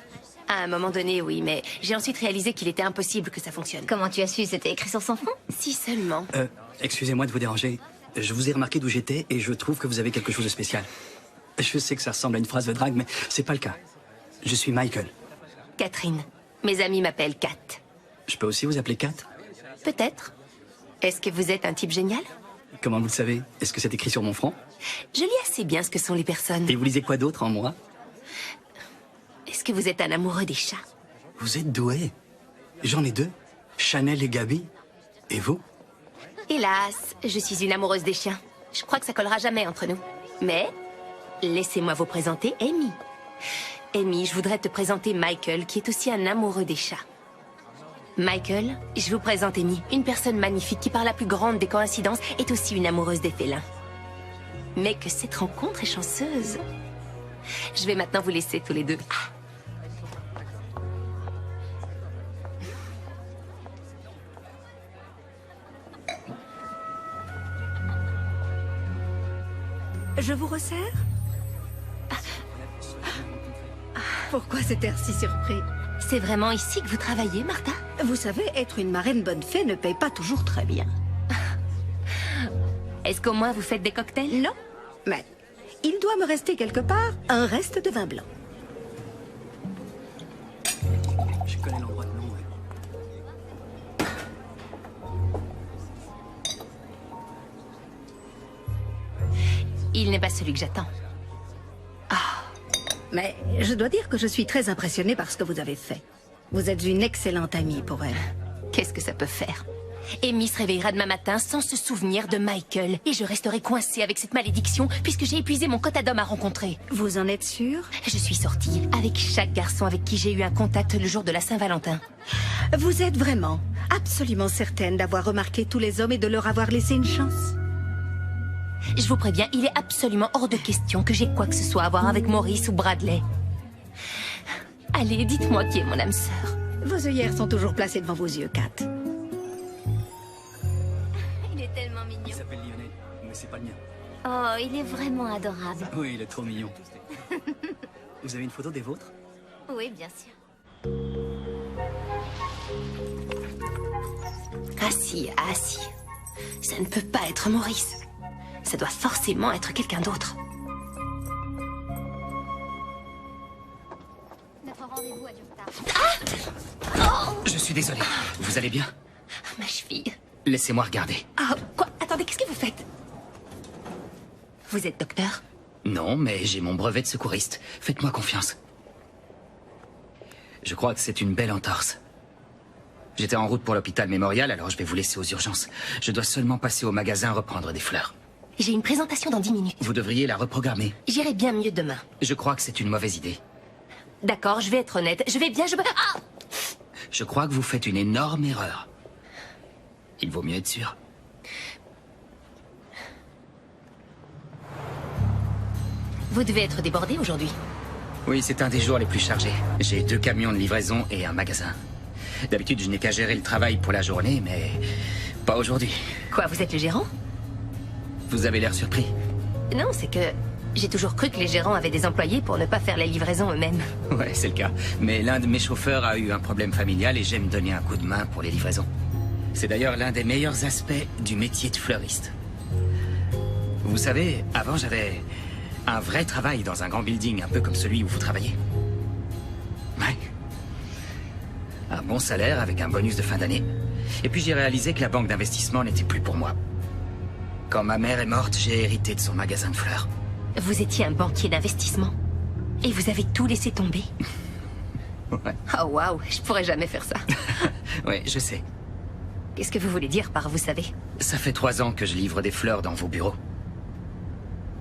À un moment donné, oui, mais j'ai ensuite réalisé qu'il était impossible que ça fonctionne. Comment tu as su? C'était écrit sur son front? Si seulement. Excusez-moi de vous déranger. Je vous ai remarqué d'où j'étais et je trouve que vous avez quelque chose de spécial. Je sais que ça ressemble à une phrase de drague, mais c'est pas le cas. Je suis Michael. Catherine. Mes amis m'appellent Kat. Je peux aussi vous appeler Kat? Peut-être. Est-ce que vous êtes un type génial? Comment vous le savez? Est-ce que c'est écrit sur mon front? Je lis assez bien ce que sont les personnes. Et vous lisez quoi d'autre en moi? Est-ce que vous êtes un amoureux des chats? Vous êtes doué. J'en ai deux. Chanel et Gabi. Et vous? Hélas, je suis une amoureuse des chiens. Je crois que ça collera jamais entre nous. Mais, laissez-moi vous présenter Amy. Amy, je voudrais te présenter Michael, qui est aussi un amoureux des chats. Michael, je vous présente Amy, une personne magnifique qui, par la plus grande des coïncidences, est aussi une amoureuse des félins. Mais que cette rencontre est chanceuse. Je vais maintenant vous laisser tous les deux. Je vous resserre? Pourquoi cet air si surpris? C'est vraiment ici que vous travaillez, Martha? Vous savez, être une marraine bonne fée ne paye pas toujours très bien. Est-ce qu'au moins vous faites des cocktails? Non, mais il doit me rester quelque part un reste de vin blanc. Je connais l'endroit de nom, ouais. Il n'est pas celui que j'attends. Mais je dois dire que je suis très impressionnée par ce que vous avez fait. Vous êtes une excellente amie pour elle. Qu'est-ce que ça peut faire? Amy se réveillera demain matin sans se souvenir de Michael. Et je resterai coincée avec cette malédiction puisque j'ai épuisé mon quota d'hommes à rencontrer. Vous en êtes sûre? Je suis sortie avec chaque garçon avec qui j'ai eu un contact le jour de la Saint-Valentin. Vous êtes vraiment, absolument certaine d'avoir remarqué tous les hommes et de leur avoir laissé une chance? Je vous préviens, il est absolument hors de question que j'ai quoi que ce soit à voir avec Maurice ou Bradley. Allez, dites-moi qui est mon âme sœur. Vos œillères sont toujours placées devant vos yeux, Kat. Il est tellement mignon. Il s'appelle Lionel, mais c'est pas le mien. Oh, il est vraiment adorable. Oui, il est trop mignon. Vous avez une photo des vôtres? Oui, bien sûr. Assis, assis. Ça ne peut pas être Maurice. Ça doit forcément être quelqu'un d'autre. Notre rendez-vous a du retard. Je suis désolé. Vous allez bien? Ma cheville. Laissez-moi regarder. Ah, quoi? Attendez, qu'est-ce que vous faites? Vous êtes docteur? Non, mais j'ai mon brevet de secouriste. Faites-moi confiance. Je crois que c'est une belle entorse. J'étais en route pour l'hôpital mémorial, alors je vais vous laisser aux urgences. Je dois seulement passer au magasin reprendre des fleurs. J'ai une présentation dans 10 minutes. Vous devriez la reprogrammer. J'irai bien mieux demain. Je crois que c'est une mauvaise idée. D'accord, je vais être honnête. Je vais bien, Ah! Je crois que vous faites une énorme erreur. Il vaut mieux être sûr. Vous devez être débordé aujourd'hui. Oui, c'est un des jours les plus chargés. J'ai 2 camions de livraison et un magasin. D'habitude, je n'ai qu'à gérer le travail pour la journée, mais pas aujourd'hui. Quoi, vous êtes le gérant? Vous avez l'air surpris. Non, c'est que j'ai toujours cru que les gérants avaient des employés pour ne pas faire les livraisons eux-mêmes. Ouais, c'est le cas. Mais l'un de mes chauffeurs a eu un problème familial et j'aime donner un coup de main pour les livraisons. C'est d'ailleurs l'un des meilleurs aspects du métier de fleuriste. Vous savez, avant j'avais un vrai travail dans un grand building, un peu comme celui où vous travaillez. Ouais. Un bon salaire avec un bonus de fin d'année. Et puis j'ai réalisé que la banque d'investissement n'était plus pour moi. Quand ma mère est morte, j'ai hérité de son magasin de fleurs. Vous étiez un banquier d'investissement. Et vous avez tout laissé tomber. Ouais. Oh waouh, je pourrais jamais faire ça. Ouais, je sais. Qu'est-ce que vous voulez dire par vous savez? Ça fait 3 ans que je livre des fleurs dans vos bureaux.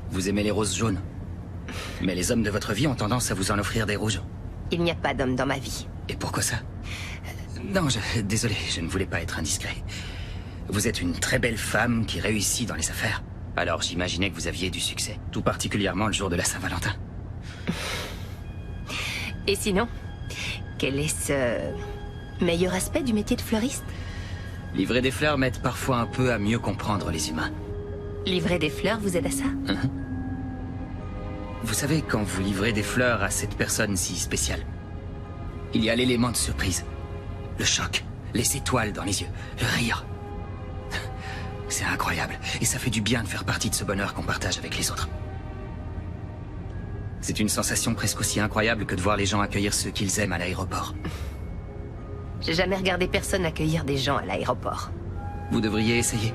Vous aimez les roses jaunes. Mais les hommes de votre vie ont tendance à vous en offrir des rouges. Il n'y a pas d'homme dans ma vie. Et pourquoi ça? Non, désolé, je ne voulais pas être indiscret. Vous êtes une très belle femme qui réussit dans les affaires. Alors j'imaginais que vous aviez du succès. Tout particulièrement le jour de la Saint-Valentin. Et sinon, quel est ce meilleur aspect du métier de fleuriste? Livrer des fleurs m'aide parfois un peu à mieux comprendre les humains. Livrer des fleurs vous aide à ça? Vous savez, quand vous livrez des fleurs à cette personne si spéciale, il y a l'élément de surprise. Le choc, les étoiles dans les yeux, le rire. C'est incroyable, et ça fait du bien de faire partie de ce bonheur qu'on partage avec les autres. C'est une sensation presque aussi incroyable que de voir les gens accueillir ceux qu'ils aiment à l'aéroport. J'ai jamais regardé personne accueillir des gens à l'aéroport. Vous devriez essayer.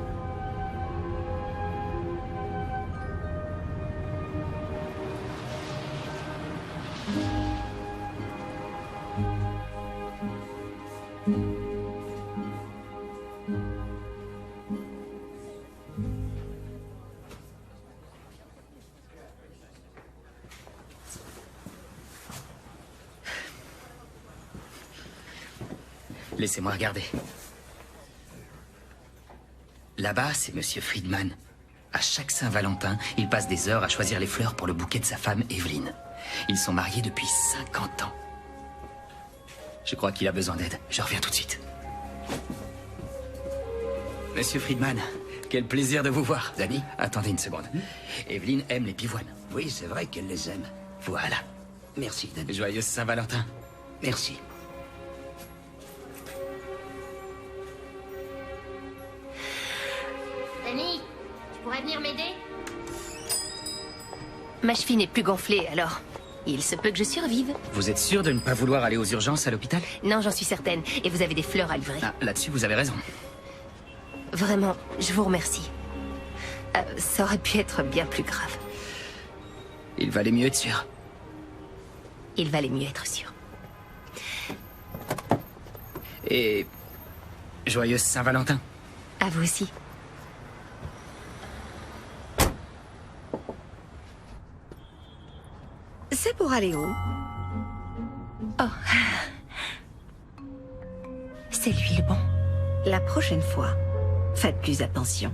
Laissez-moi regarder. Là-bas, c'est Monsieur Friedman, À chaque Saint-Valentin, il passe des heures à choisir les fleurs pour le bouquet de sa femme, Evelyn. Ils sont mariés depuis 50 ans. Je crois qu'il a besoin d'aide. Je reviens tout de suite. Monsieur Friedman, quel plaisir de vous voir. Danny, attendez une seconde. Evelyn aime les pivoines. Oui, c'est vrai qu'elle les aime. Voilà. Merci, Danny. Joyeuse Saint-Valentin. Merci. Danny, tu pourrais venir m'aider? Ma cheville n'est plus gonflée, alors il se peut que je survive. Vous êtes sûr de ne pas vouloir aller aux urgences à l'hôpital? Non, j'en suis certaine. Et vous avez des fleurs à livrer. Ah, là-dessus, vous avez raison. Vraiment, je vous remercie. Ça aurait pu être bien plus grave. Il valait mieux être sûr. Il valait mieux être sûr. Et... joyeuse Saint-Valentin. À vous aussi. C'est pour aller où? Oh. C'est lui le bon. La prochaine fois, faites plus attention.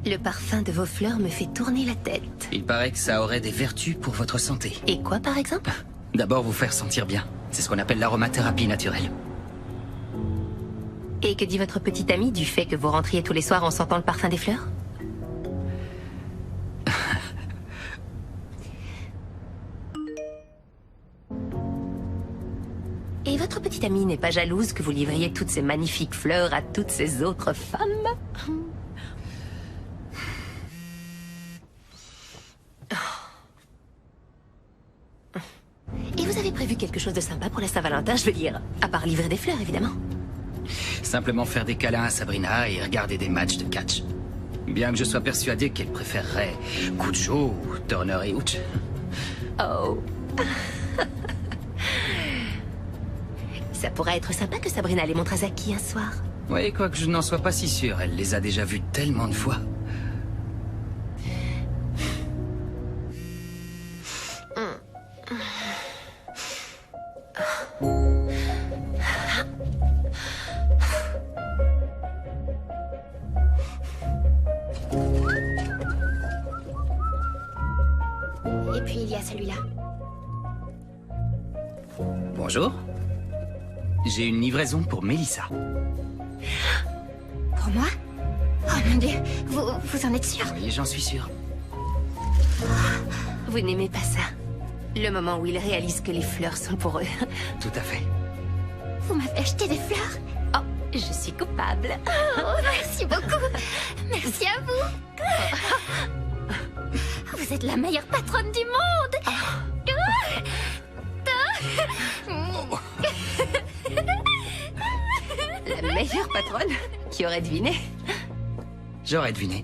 Le parfum de vos fleurs me fait tourner la tête. Il paraît que ça aurait des vertus pour votre santé. Et quoi, par exemple? D'abord, vous faire sentir bien. C'est ce qu'on appelle l'aromathérapie naturelle. Et que dit votre petite amie du fait que vous rentriez tous les soirs en sentant le parfum des fleurs? Et votre petite amie n'est pas jalouse que vous livriez toutes ces magnifiques fleurs à toutes ces autres femmes? Et vous avez prévu quelque chose de sympa pour la Saint-Valentin, je veux dire, à part livrer des fleurs, évidemment. Simplement faire des câlins à Sabrina et regarder des matchs de catch. Bien que je sois persuadé qu'elle préférerait Cujo ou Turner et Hooch. Oh. Ça pourrait être sympa que Sabrina les montre à Zaki un soir. Oui, quoique je n'en sois pas si sûr. Elle les a déjà vus tellement de fois. Et puis il y a celui-là. Bonjour. J'ai une livraison pour Mélissa. Pour moi? Oh mon Dieu, vous en êtes sûr? Oui, j'en suis sûr. Vous n'aimez pas ça? Le moment où ils réalisent que les fleurs sont pour eux. Tout à fait. Vous m'avez acheté des fleurs? Oh, je suis coupable. Oh, merci beaucoup. Merci à vous. Vous êtes la meilleure patronne du monde. La meilleure patronne? Qui aurait deviné? J'aurais deviné.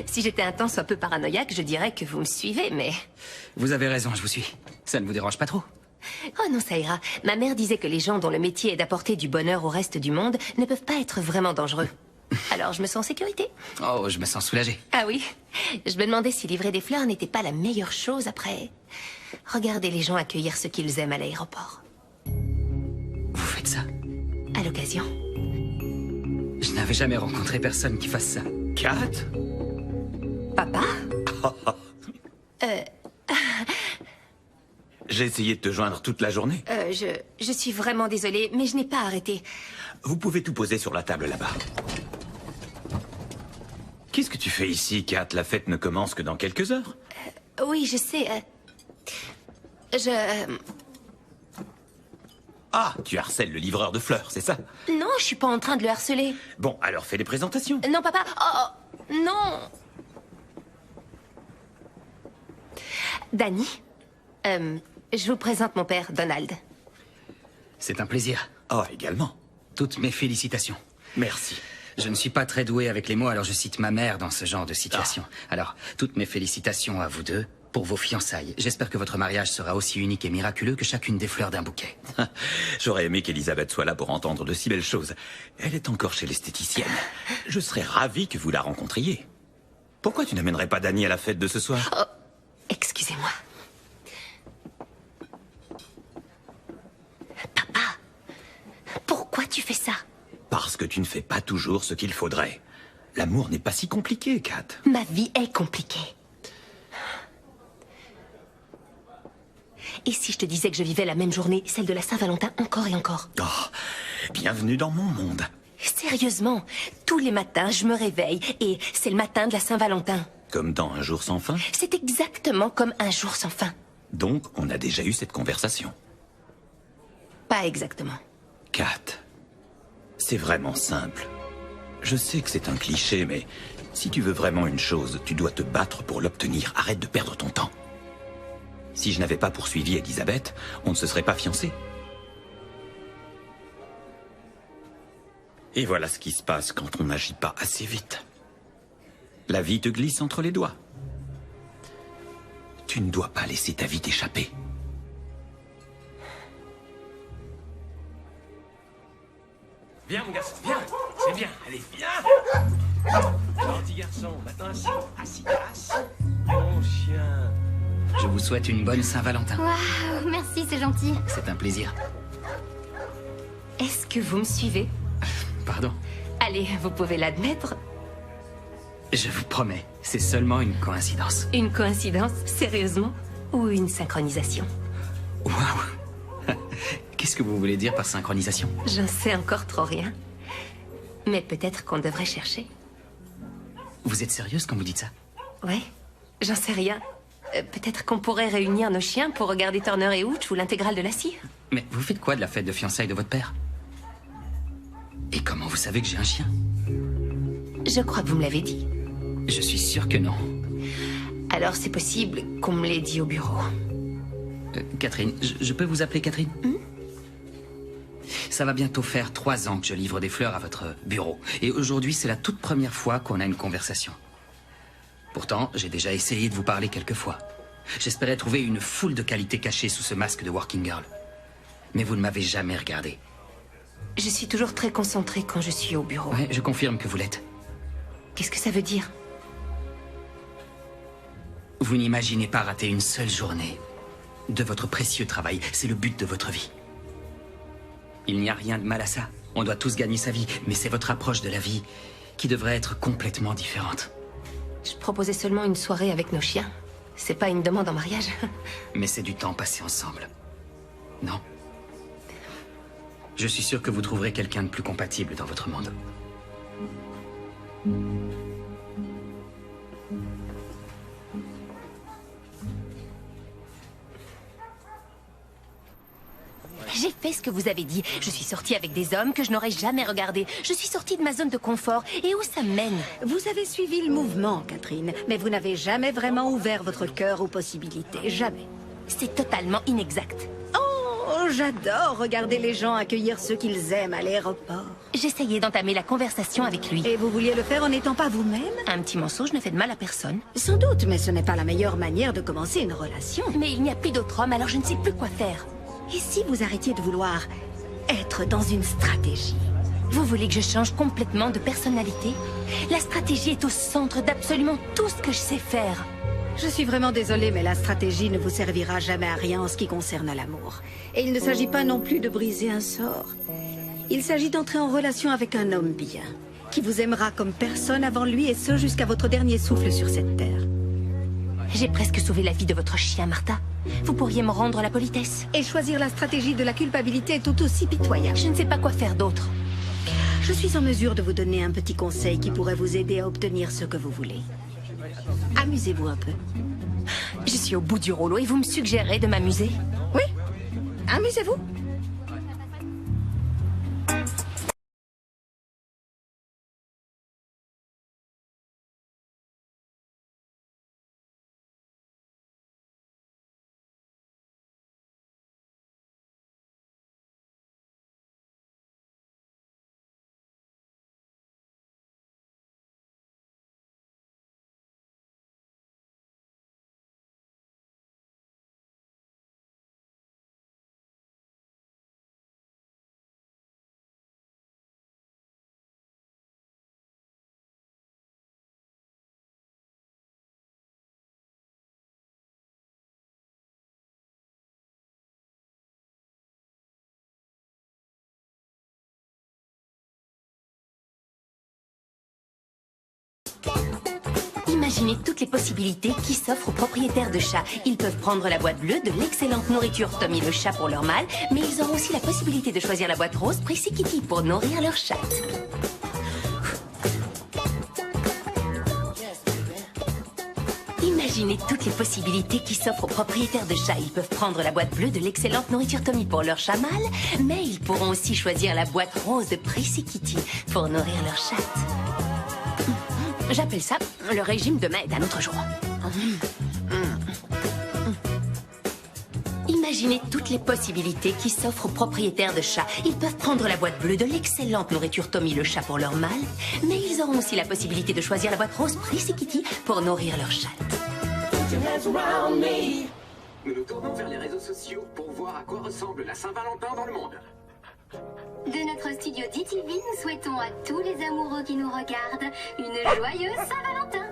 Si j'étais un tant soit peu paranoïaque, je dirais que vous me suivez, mais... Vous avez raison, je vous suis. Ça ne vous dérange pas trop? Oh non, ça ira. Ma mère disait que les gens dont le métier est d'apporter du bonheur au reste du monde ne peuvent pas être vraiment dangereux. Alors je me sens en sécurité. Oh, je me sens soulagé. Ah oui? Je me demandais si livrer des fleurs n'était pas la meilleure chose après... Regardez les gens accueillir ceux qu'ils aiment à l'aéroport. Vous faites ça? À l'occasion. Je n'avais jamais rencontré personne qui fasse ça. Kat? Papa? J'ai essayé de te joindre toute la journée. Je suis vraiment désolée, mais je n'ai pas arrêté. Vous pouvez tout poser sur la table là-bas. Qu'est-ce que tu fais ici, Kat? La fête ne commence que dans quelques heures. Oui, je sais. Ah, tu harcèles le livreur de fleurs, c'est ça? Non, je suis pas en train de le harceler. Bon, alors fais des présentations. Non, papa. Oh, non. Danny, je vous présente mon père, Donald. C'est un plaisir. Oh, également. Toutes mes félicitations. Merci. Je ne suis pas très doué avec les mots, alors je cite ma mère dans ce genre de situation. Alors, toutes mes félicitations à vous deux pour vos fiançailles. J'espère que votre mariage sera aussi unique et miraculeux que chacune des fleurs d'un bouquet. J'aurais aimé qu'Elisabeth soit là pour entendre de si belles choses. Elle est encore chez l'esthéticienne. Je serais ravi que vous la rencontriez. Pourquoi tu n'amènerais pas Danny à la fête de ce soir? Oh, excusez-moi. Papa, pourquoi tu fais ça? Parce que tu ne fais pas toujours ce qu'il faudrait. L'amour n'est pas si compliqué, Kat. Ma vie est compliquée. Et si je te disais que je vivais la même journée, celle de la Saint-Valentin, encore et encore? Oh, bienvenue dans mon monde. Sérieusement, tous les matins, je me réveille et c'est le matin de la Saint-Valentin. Comme dans Un jour sans fin? C'est exactement comme Un jour sans fin. Donc, on a déjà eu cette conversation. Pas exactement. Kat, c'est vraiment simple. Je sais que c'est un cliché, mais si tu veux vraiment une chose, tu dois te battre pour l'obtenir. Arrête de perdre ton temps. Si je n'avais pas poursuivi Elisabeth, on ne se serait pas fiancés. Et voilà ce qui se passe quand on n'agit pas assez vite. La vie te glisse entre les doigts. Tu ne dois pas laisser ta vie t'échapper. Viens, mon garçon, viens. C'est bien, allez, viens. Gentil garçon, maintenant assis. Mon chien. Je vous souhaite une bonne Saint-Valentin. Waouh, merci, c'est gentil. C'est un plaisir. Est-ce que vous me suivez? Pardon? Allez, vous pouvez l'admettre. Je vous promets, c'est seulement une coïncidence. Une coïncidence, sérieusement? Ou une synchronisation? Waouh! Qu'est-ce que vous voulez dire par synchronisation? J'en sais encore trop rien. Mais peut-être qu'on devrait chercher. Vous êtes sérieuse quand vous dites ça? Ouais, j'en sais rien. Peut-être qu'on pourrait réunir nos chiens pour regarder Turner et Hooch ou l'intégrale de la cire. Mais vous faites quoi de la fête de fiançailles de votre père? Et comment vous savez que j'ai un chien? Je crois que vous me l'avez dit. Je suis sûr que non. Alors c'est possible qu'on me l'ait dit au bureau. Catherine, je peux vous appeler Catherine? Ça va bientôt faire 3 ans que je livre des fleurs à votre bureau. Et aujourd'hui, c'est la toute première fois qu'on a une conversation. Pourtant, j'ai déjà essayé de vous parler quelques fois. J'espérais trouver une foule de qualités cachées sous ce masque de working girl. Mais vous ne m'avez jamais regardé. Je suis toujours très concentrée quand je suis au bureau. Ouais, je confirme que vous l'êtes. Qu'est-ce que ça veut dire? Vous n'imaginez pas rater une seule journée de votre précieux travail. C'est le but de votre vie. Il n'y a rien de mal à ça. On doit tous gagner sa vie. Mais c'est votre approche de la vie qui devrait être complètement différente. Je proposais seulement une soirée avec nos chiens. C'est pas une demande en mariage. Mais c'est du temps passé ensemble. Non? Je suis sûr que vous trouverez quelqu'un de plus compatible dans votre monde. J'ai fait ce que vous avez dit. Je suis sortie avec des hommes que je n'aurais jamais regardés. Je suis sortie de ma zone de confort. Et où ça mène? Vous avez suivi le mouvement, Catherine, mais vous n'avez jamais vraiment ouvert votre cœur aux possibilités. Jamais. C'est totalement inexact. Oh, j'adore regarder les gens accueillir ceux qu'ils aiment à l'aéroport. J'essayais d'entamer la conversation avec lui. Et vous vouliez le faire en n'étant pas vous-même? Un petit mensonge ne fait de mal à personne. Sans doute, mais ce n'est pas la meilleure manière de commencer une relation. Mais il n'y a plus d'autres hommes, alors je ne sais plus quoi faire. Et si vous arrêtiez de vouloir être dans une stratégie? Vous voulez que je change complètement de personnalité? La stratégie est au centre d'absolument tout ce que je sais faire. Je suis vraiment désolée, mais la stratégie ne vous servira jamais à rien en ce qui concerne l'amour. Et il ne s'agit pas non plus de briser un sort. Il s'agit d'entrer en relation avec un homme bien, qui vous aimera comme personne avant lui, et ce jusqu'à votre dernier souffle sur cette terre. J'ai presque sauvé la vie de votre chien, Martha. Vous pourriez me rendre la politesse. Et choisir la stratégie de la culpabilité est tout aussi pitoyable. Je ne sais pas quoi faire d'autre. Je suis en mesure de vous donner un petit conseil qui pourrait vous aider à obtenir ce que vous voulez. Amusez-vous un peu. Je suis au bout du rouleau et vous me suggérez de m'amuser? Oui, amusez-vous. Imaginez toutes les possibilités qui s'offrent aux propriétaires de chats. Ils peuvent prendre la boîte bleue de l'excellente nourriture Tommy le chat pour leur mâle, mais ils auront aussi la possibilité de choisir la boîte rose Prissy Kitty pour nourrir leur chatte. Imaginez toutes les possibilités qui s'offrent aux propriétaires de chats. Ils peuvent prendre la boîte bleue de l'excellente nourriture Tommy pour leur chat mâle, mais ils pourront aussi choisir la boîte rose de Prissy Kitty pour nourrir leur chatte. J'appelle ça le régime demain est un autre jour. Imaginez toutes les possibilités qui s'offrent aux propriétaires de chats. Ils peuvent prendre la boîte bleue de l'excellente nourriture Tommy le chat pour leur mâle, mais ils auront aussi la possibilité de choisir la boîte rose Prissy Kitty pour nourrir leur chatte. Nous nous tournons vers les réseaux sociaux pour voir à quoi ressemble la Saint-Valentin dans le monde. De notre studio DTV, nous souhaitons à tous les amoureux qui nous regardent une joyeuse Saint-Valentin.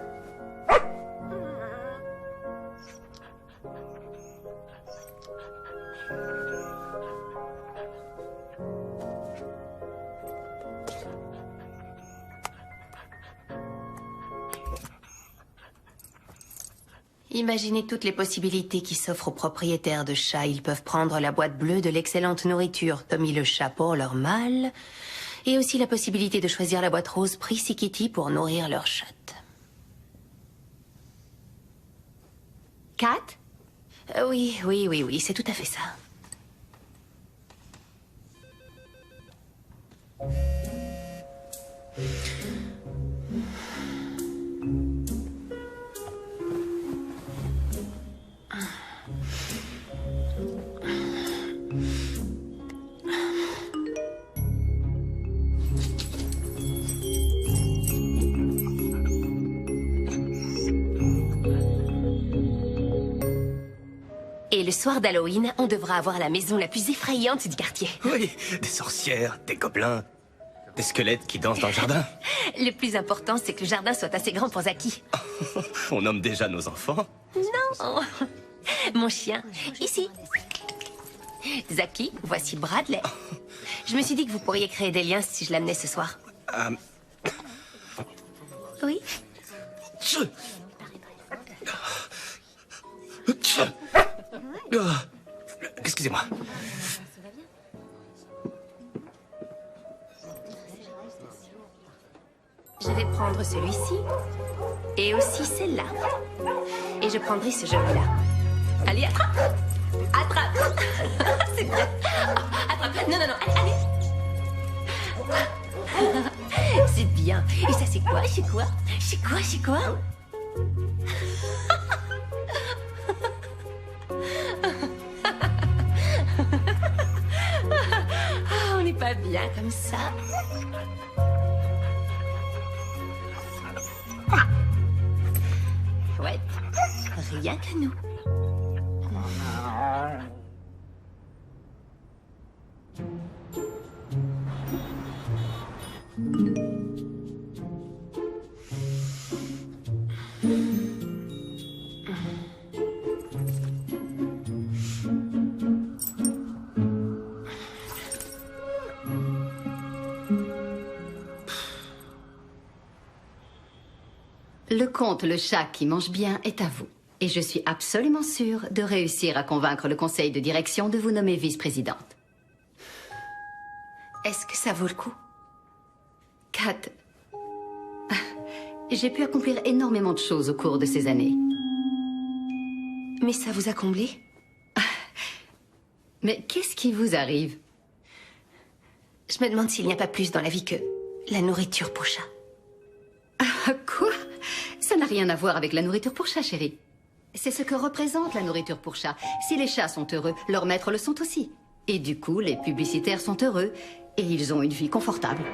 Imaginez toutes les possibilités qui s'offrent aux propriétaires de chats. Ils peuvent prendre la boîte bleue de l'excellente nourriture Tommy le chat pour leur mâle, et aussi la possibilité de choisir la boîte rose Prissy Kitty pour nourrir leur chatte. Kat? Oui, c'est tout à fait ça. Et le soir d'Halloween, on devra avoir la maison la plus effrayante du quartier. Oui, des sorcières, des gobelins, des squelettes qui dansent dans le jardin. Le plus important, c'est que le jardin soit assez grand pour Zaki. On nomme déjà nos enfants. Non. Mon chien, ici. Zaki, voici Bradley. Je me suis dit que vous pourriez créer des liens si je l'amenais ce soir. Oui. Excusez-moi. Je vais prendre celui-ci. Et aussi celle-là. Et je prendrai ce joli-là. Allez, attrape! Attrape! C'est bien. Attrape. Non, allez. C'est bien. Et ça, c'est quoi? C'est quoi? On n'est pas bien comme ça. Ouais, rien que nous. Le comte le chat qui mange bien est à vous. Et je suis absolument sûre de réussir à convaincre le conseil de direction de vous nommer vice-présidente. Est-ce que ça vaut le coup? Kat, j'ai pu accomplir énormément de choses au cours de ces années. Mais ça vous a comblé? Mais qu'est-ce qui vous arrive? Je me demande s'il n'y a pas plus dans la vie que la nourriture pour chat. Quoi? Ça n'a rien à voir avec la nourriture pour chat, chérie. C'est ce que représente la nourriture pour chat. Si les chats sont heureux, leurs maîtres le sont aussi. Et du coup, les publicitaires sont heureux. Et ils ont une vie confortable.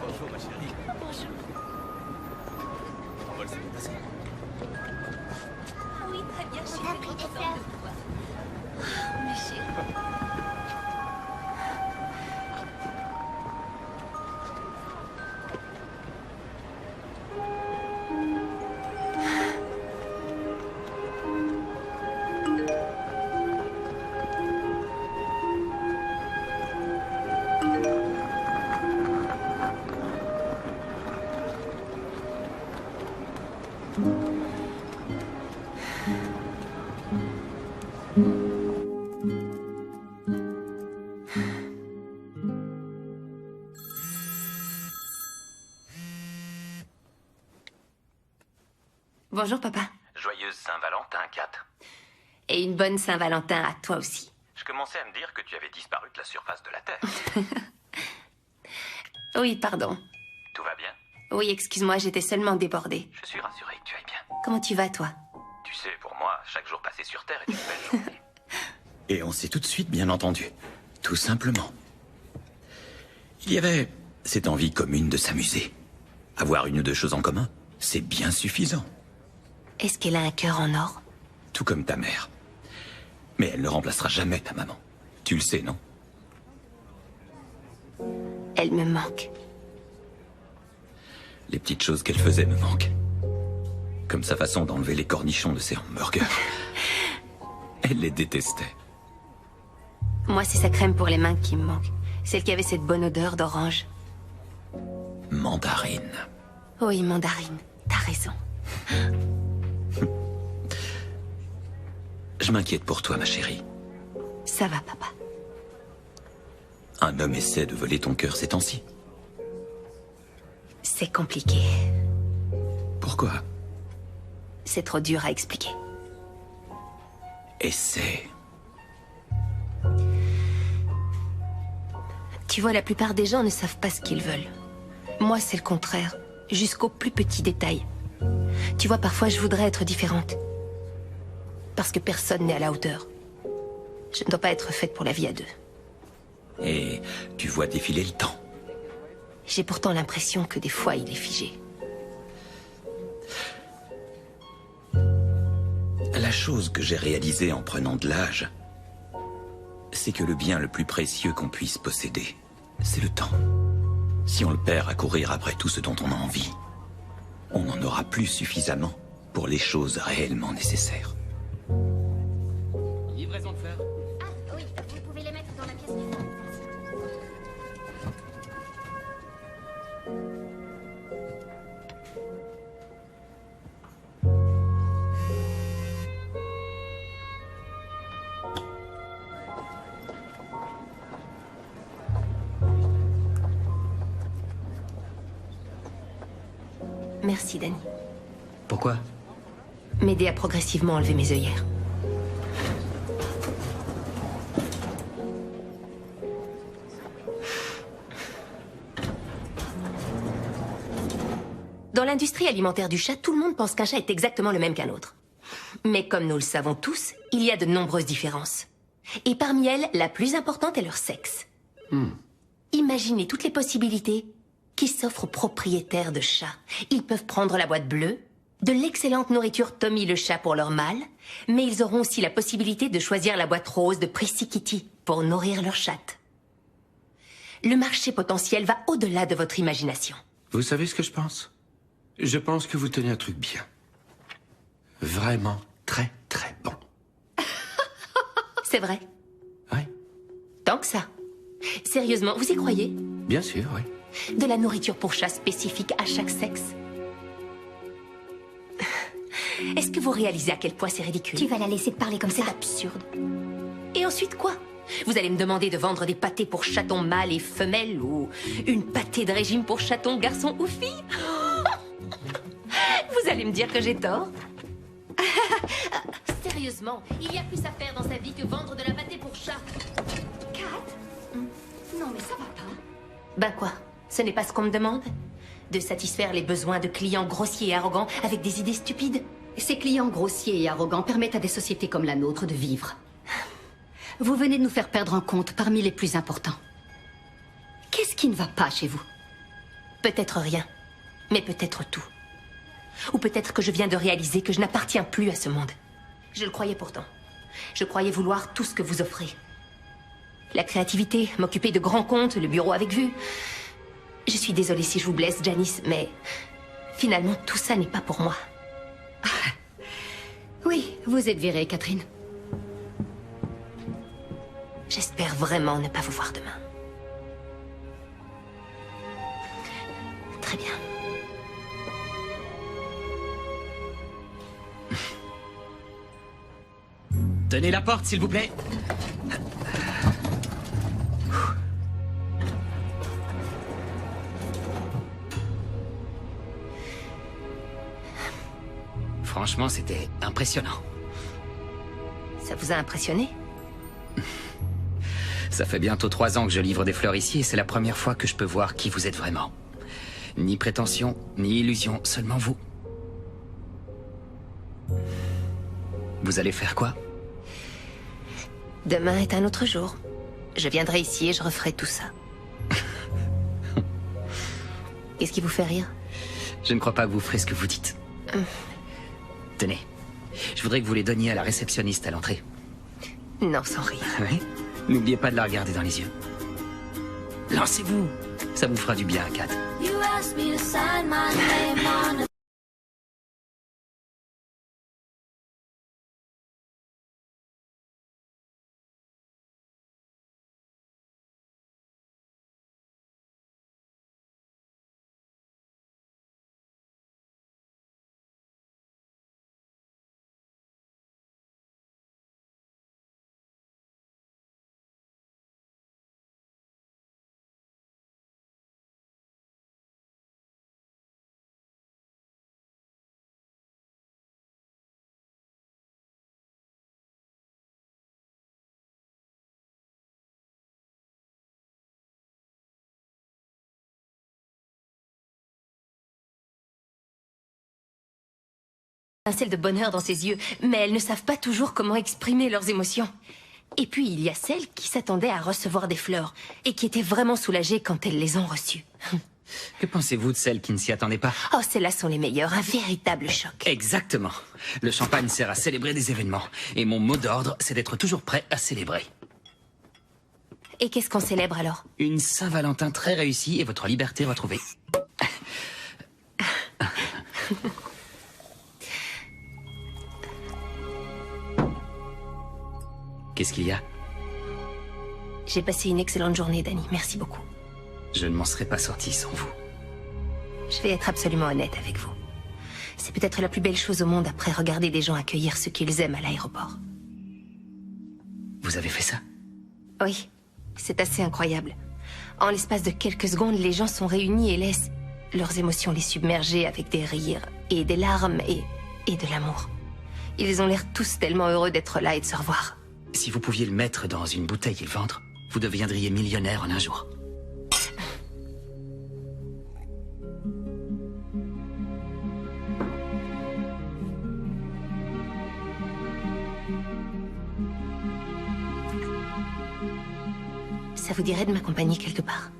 Bonjour ma chérie. Bonjour. Ton vol s'est bien passé? Oui, très bien. Je suis très contente de te voir. Oh, ma chérie. Bonjour, papa. Joyeuse Saint-Valentin, Kat. Et une bonne Saint-Valentin à toi aussi. Je commençais à me dire que tu avais disparu de la surface de la Terre. Oui, pardon. Tout va bien? Oui, excuse-moi, j'étais seulement débordée. Je suis rassuré que tu ailles bien. Comment tu vas, toi? Tu sais, pour moi, chaque jour passé sur Terre est une belle journée. Et on s'est tout de suite bien entendu. Tout simplement. Il y avait cette envie commune de s'amuser. Avoir une ou deux choses en commun, c'est bien suffisant. Est-ce qu'elle a un cœur en or? Tout comme ta mère. Mais elle ne remplacera jamais ta maman. Tu le sais, non? Elle me manque. Les petites choses qu'elle faisait me manquent. Comme sa façon d'enlever les cornichons de ses hamburgers. Elle les détestait. Moi, c'est sa crème pour les mains qui me manque. Celle qui avait cette bonne odeur d'orange. Mandarine. Oui, mandarine. T'as raison. Je m'inquiète pour toi, ma chérie. Ça va, papa. Un homme essaie de voler ton cœur ces temps-ci. C'est compliqué. Pourquoi? C'est trop dur à expliquer. Essaie. Tu vois, la plupart des gens ne savent pas ce qu'ils veulent. Moi, c'est le contraire. Jusqu'au plus petit détail. Tu vois, parfois, je voudrais être différente. Parce que personne n'est à la hauteur. Je ne dois pas être faite pour la vie à deux. Et tu vois défiler le temps. J'ai pourtant l'impression que des fois, il est figé. La chose que j'ai réalisée en prenant de l'âge, c'est que le bien le plus précieux qu'on puisse posséder, c'est le temps. Si on le perd à courir après tout ce dont on a envie, on n'en aura plus suffisamment pour les choses réellement nécessaires. Livraison de fleurs. Ah oui, vous pouvez les mettre dans la pièce suivante. Merci, Danny. Pourquoi? M'aider à progressivement enlever mes œillères. Dans l'industrie alimentaire du chat, tout le monde pense qu'un chat est exactement le même qu'un autre. Mais comme nous le savons tous, il y a de nombreuses différences. Et parmi elles, la plus importante est leur sexe. Imaginez toutes les possibilités qui s'offrent aux propriétaires de chats. Ils peuvent prendre la boîte bleue, de l'excellente nourriture Tommy le chat pour leur mâle, mais ils auront aussi la possibilité de choisir la boîte rose de Prissy Kitty pour nourrir leur chatte. Le marché potentiel va au-delà de votre imagination. Vous savez ce que je pense? Je pense que vous tenez un truc bien. Vraiment très, très bon. C'est vrai? Oui. Tant que ça. Sérieusement, vous y croyez? Bien sûr, oui. De la nourriture pour chat spécifique à chaque sexe. Est-ce que vous réalisez à quel point c'est ridicule? Tu vas la laisser te parler comme ça? C'est absurde. Et ensuite quoi? Vous allez me demander de vendre des pâtés pour chatons mâles et femelles ou une pâtée de régime pour chatons garçons ou filles? Vous allez me dire que j'ai tort? Sérieusement, il y a plus à faire dans sa vie que vendre de la pâtée pour chat. Kat? Non, mais ça va pas. Ben quoi? Ce n'est pas ce qu'on me demande? De satisfaire les besoins de clients grossiers et arrogants avec des idées stupides? Ces clients grossiers et arrogants permettent à des sociétés comme la nôtre de vivre. Vous venez de nous faire perdre un compte parmi les plus importants. Qu'est-ce qui ne va pas chez vous? Peut-être rien, mais peut-être tout. Ou peut-être que je viens de réaliser que je n'appartiens plus à ce monde. Je le croyais pourtant. Je croyais vouloir tout ce que vous offrez. La créativité, m'occuper de grands comptes, le bureau avec vue. Je suis désolée si je vous blesse, Janice, mais finalement, tout ça n'est pas pour moi. Oui, vous êtes virée, Catherine. J'espère vraiment ne pas vous voir demain. Très bien. Tenez la porte, s'il vous plaît. Franchement, c'était impressionnant. Ça vous a impressionné? Ça fait bientôt 3 ans que je livre des fleurs ici et c'est la première fois que je peux voir qui vous êtes vraiment. Ni prétention, ni illusion, seulement vous. Vous allez faire quoi? Demain est un autre jour. Je viendrai ici et je referai tout ça. Qu'est-ce qui vous fait rire? Je ne crois pas que vous ferez ce que vous dites. Tenez, je voudrais que vous les donniez à la réceptionniste à l'entrée. Non, sans rire. Oui? N'oubliez pas de la regarder dans les yeux. Lancez-vous. Ça vous fera du bien, Kat. You asked me to sign my name on a Celle de bonheur dans ses yeux, mais elles ne savent pas toujours comment exprimer leurs émotions. Et puis, il y a celles qui s'attendaient à recevoir des fleurs et qui étaient vraiment soulagées quand elles les ont reçues. Que pensez-vous de celles qui ne s'y attendaient pas? Oh, celles-là sont les meilleures, un véritable choc. Exactement. Le champagne sert à célébrer des événements. Et mon mot d'ordre, c'est d'être toujours prêt à célébrer. Et qu'est-ce qu'on célèbre alors? Une Saint-Valentin très réussie et votre liberté retrouvée. Qu'est-ce qu'il y a? J'ai passé une excellente journée, Danny. Merci beaucoup. Je ne m'en serais pas sorti sans vous. Je vais être absolument honnête avec vous. C'est peut-être la plus belle chose au monde après regarder des gens accueillir ceux qu'ils aiment à l'aéroport. Vous avez fait ça? Oui, c'est assez incroyable. En l'espace de quelques secondes, les gens sont réunis et laissent leurs émotions les submerger avec des rires et des larmes et de l'amour. Ils ont l'air tous tellement heureux d'être là et de se revoir. Si vous pouviez le mettre dans une bouteille et le vendre, vous deviendriez millionnaire en un jour. Ça vous dirait de m'accompagner quelque part?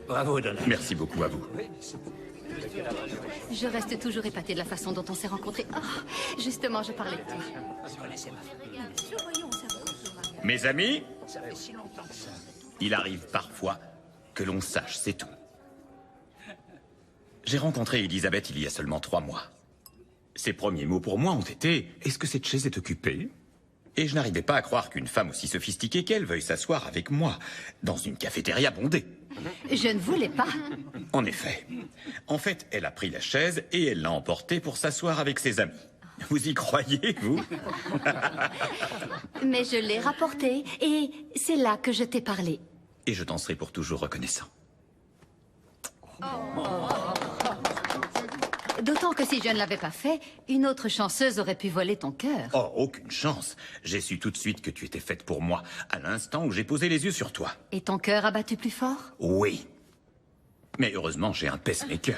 Bravo, Donna. Merci beaucoup à vous. Je reste toujours épatée de la façon dont on s'est rencontrés. Oh, justement, je parlais de toi. voyons, ça va. Mes amis, il arrive parfois que l'on sache, c'est tout. J'ai rencontré Elisabeth il y a seulement 3 mois. Ses premiers mots pour moi ont été « Est-ce que cette chaise est occupée ?» Et je n'arrivais pas à croire qu'une femme aussi sophistiquée qu'elle veuille s'asseoir avec moi dans une cafétéria bondée. Je ne voulais pas. En effet. En fait, elle a pris la chaise et elle l'a emportée pour s'asseoir avec ses amis. Vous y croyez, vous? Mais je l'ai rapporté et c'est là que je t'ai parlé. Et je t'en serai pour toujours reconnaissant. D'autant que si je ne l'avais pas fait, une autre chanceuse aurait pu voler ton cœur. Oh, aucune chance. J'ai su tout de suite que tu étais faite pour moi, à l'instant où j'ai posé les yeux sur toi. Et ton cœur a battu plus fort? Oui. Mais heureusement, j'ai un pacemaker.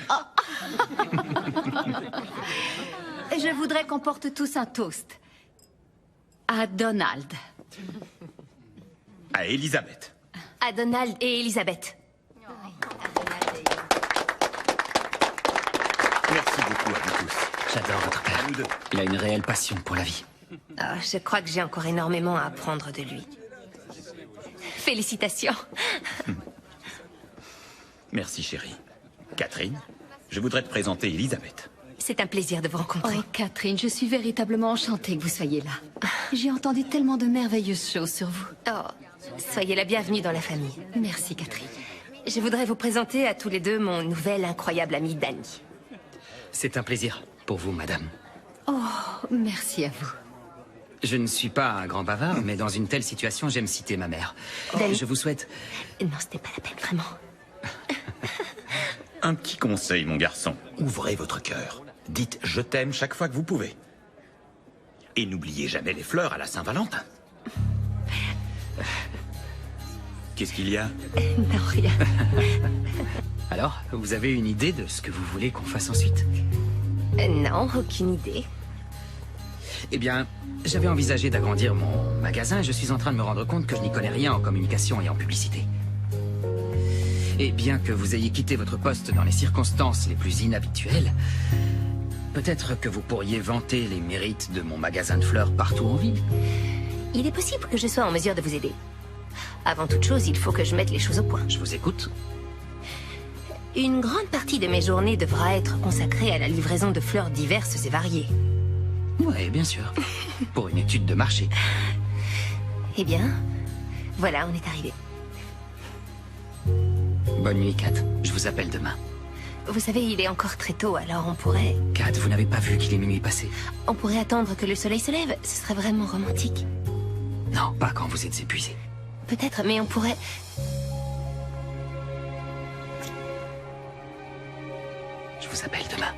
Je voudrais qu'on porte tous un toast. À Donald. À Elisabeth. À Donald et Elisabeth. Merci beaucoup à vous tous. J'adore votre père. Il a une réelle passion pour la vie. Ah, je crois que j'ai encore énormément à apprendre de lui. Félicitations. Merci, chérie. Catherine, je voudrais te présenter Elisabeth. C'est un plaisir de vous rencontrer. Oh, Catherine, je suis véritablement enchantée que vous soyez là. J'ai entendu tellement de merveilleuses choses sur vous. Oh, soyez la bienvenue dans la famille. Merci, Catherine. Je voudrais vous présenter à tous les deux mon nouvel incroyable ami Danny. C'est un plaisir pour vous, madame. Oh, merci à vous. Je ne suis pas un grand bavard, mais dans une telle situation, j'aime citer ma mère. Danny. Je vous souhaite... Non, c'était pas la peine, vraiment. Un petit conseil, mon garçon. Ouvrez votre cœur. Dites « je t'aime » chaque fois que vous pouvez. Et n'oubliez jamais les fleurs à la Saint-Valentin. Qu'est-ce qu'il y a? Non, rien. Alors, vous avez une idée de ce que vous voulez qu'on fasse ensuite? Non, aucune idée. Eh bien, j'avais envisagé d'agrandir mon magasin et je suis en train de me rendre compte que je n'y connais rien en communication et en publicité. Et bien que vous ayez quitté votre poste dans les circonstances les plus inhabituelles, peut-être que vous pourriez vanter les mérites de mon magasin de fleurs partout en ville. Il est possible que je sois en mesure de vous aider. Avant toute chose, il faut que je mette les choses au point. Je vous écoute. Une grande partie de mes journées devra être consacrée à la livraison de fleurs diverses et variées. Oui, bien sûr. Pour une étude de marché. Eh bien, voilà, on est arrivé. Bonne nuit, Kat. Je vous appelle demain. Vous savez, il est encore très tôt, alors on pourrait... Kat, vous n'avez pas vu qu'il est minuit passé? On pourrait attendre que le soleil se lève. Ce serait vraiment romantique. Non, pas quand vous êtes épuisé. Peut-être, mais on pourrait... Je vous appelle demain.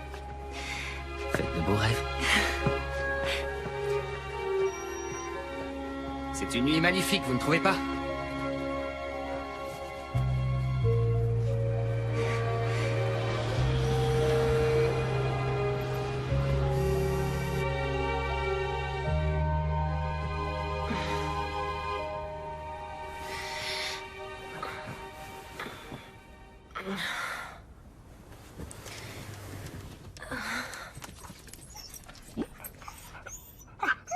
Faites de beaux rêves. C'est une nuit magnifique, vous ne trouvez pas?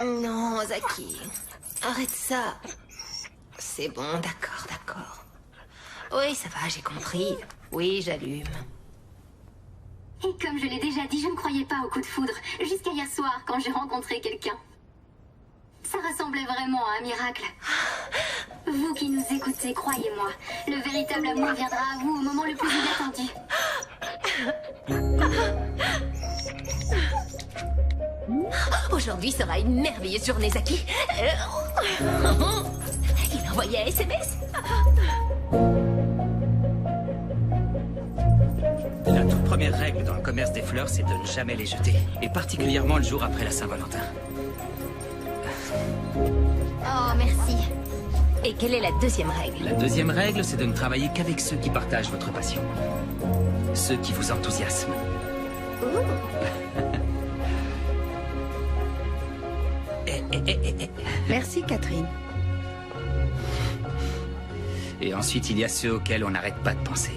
Non, Zaki. Arrête ça. C'est bon, d'accord, d'accord. Oui, ça va, j'ai compris. Oui, j'allume. Et comme je l'ai déjà dit, je ne croyais pas au coup de foudre, jusqu'à hier soir, quand j'ai rencontré quelqu'un. Ça ressemblait vraiment à un miracle. Vous qui nous écoutez, croyez-moi, le véritable amour viendra à vous au moment le plus inattendu. Aujourd'hui sera une merveilleuse journée, Zaki. Il a envoyé un SMS. La toute première règle dans le commerce des fleurs, c'est de ne jamais les jeter. Et particulièrement le jour après la Saint-Valentin. Oh, merci. Et quelle est la deuxième règle? La deuxième règle, c'est de ne travailler qu'avec ceux qui partagent votre passion. Ceux qui vous enthousiasment. Merci, Catherine. Et ensuite, il y a ceux auxquels on n'arrête pas de penser.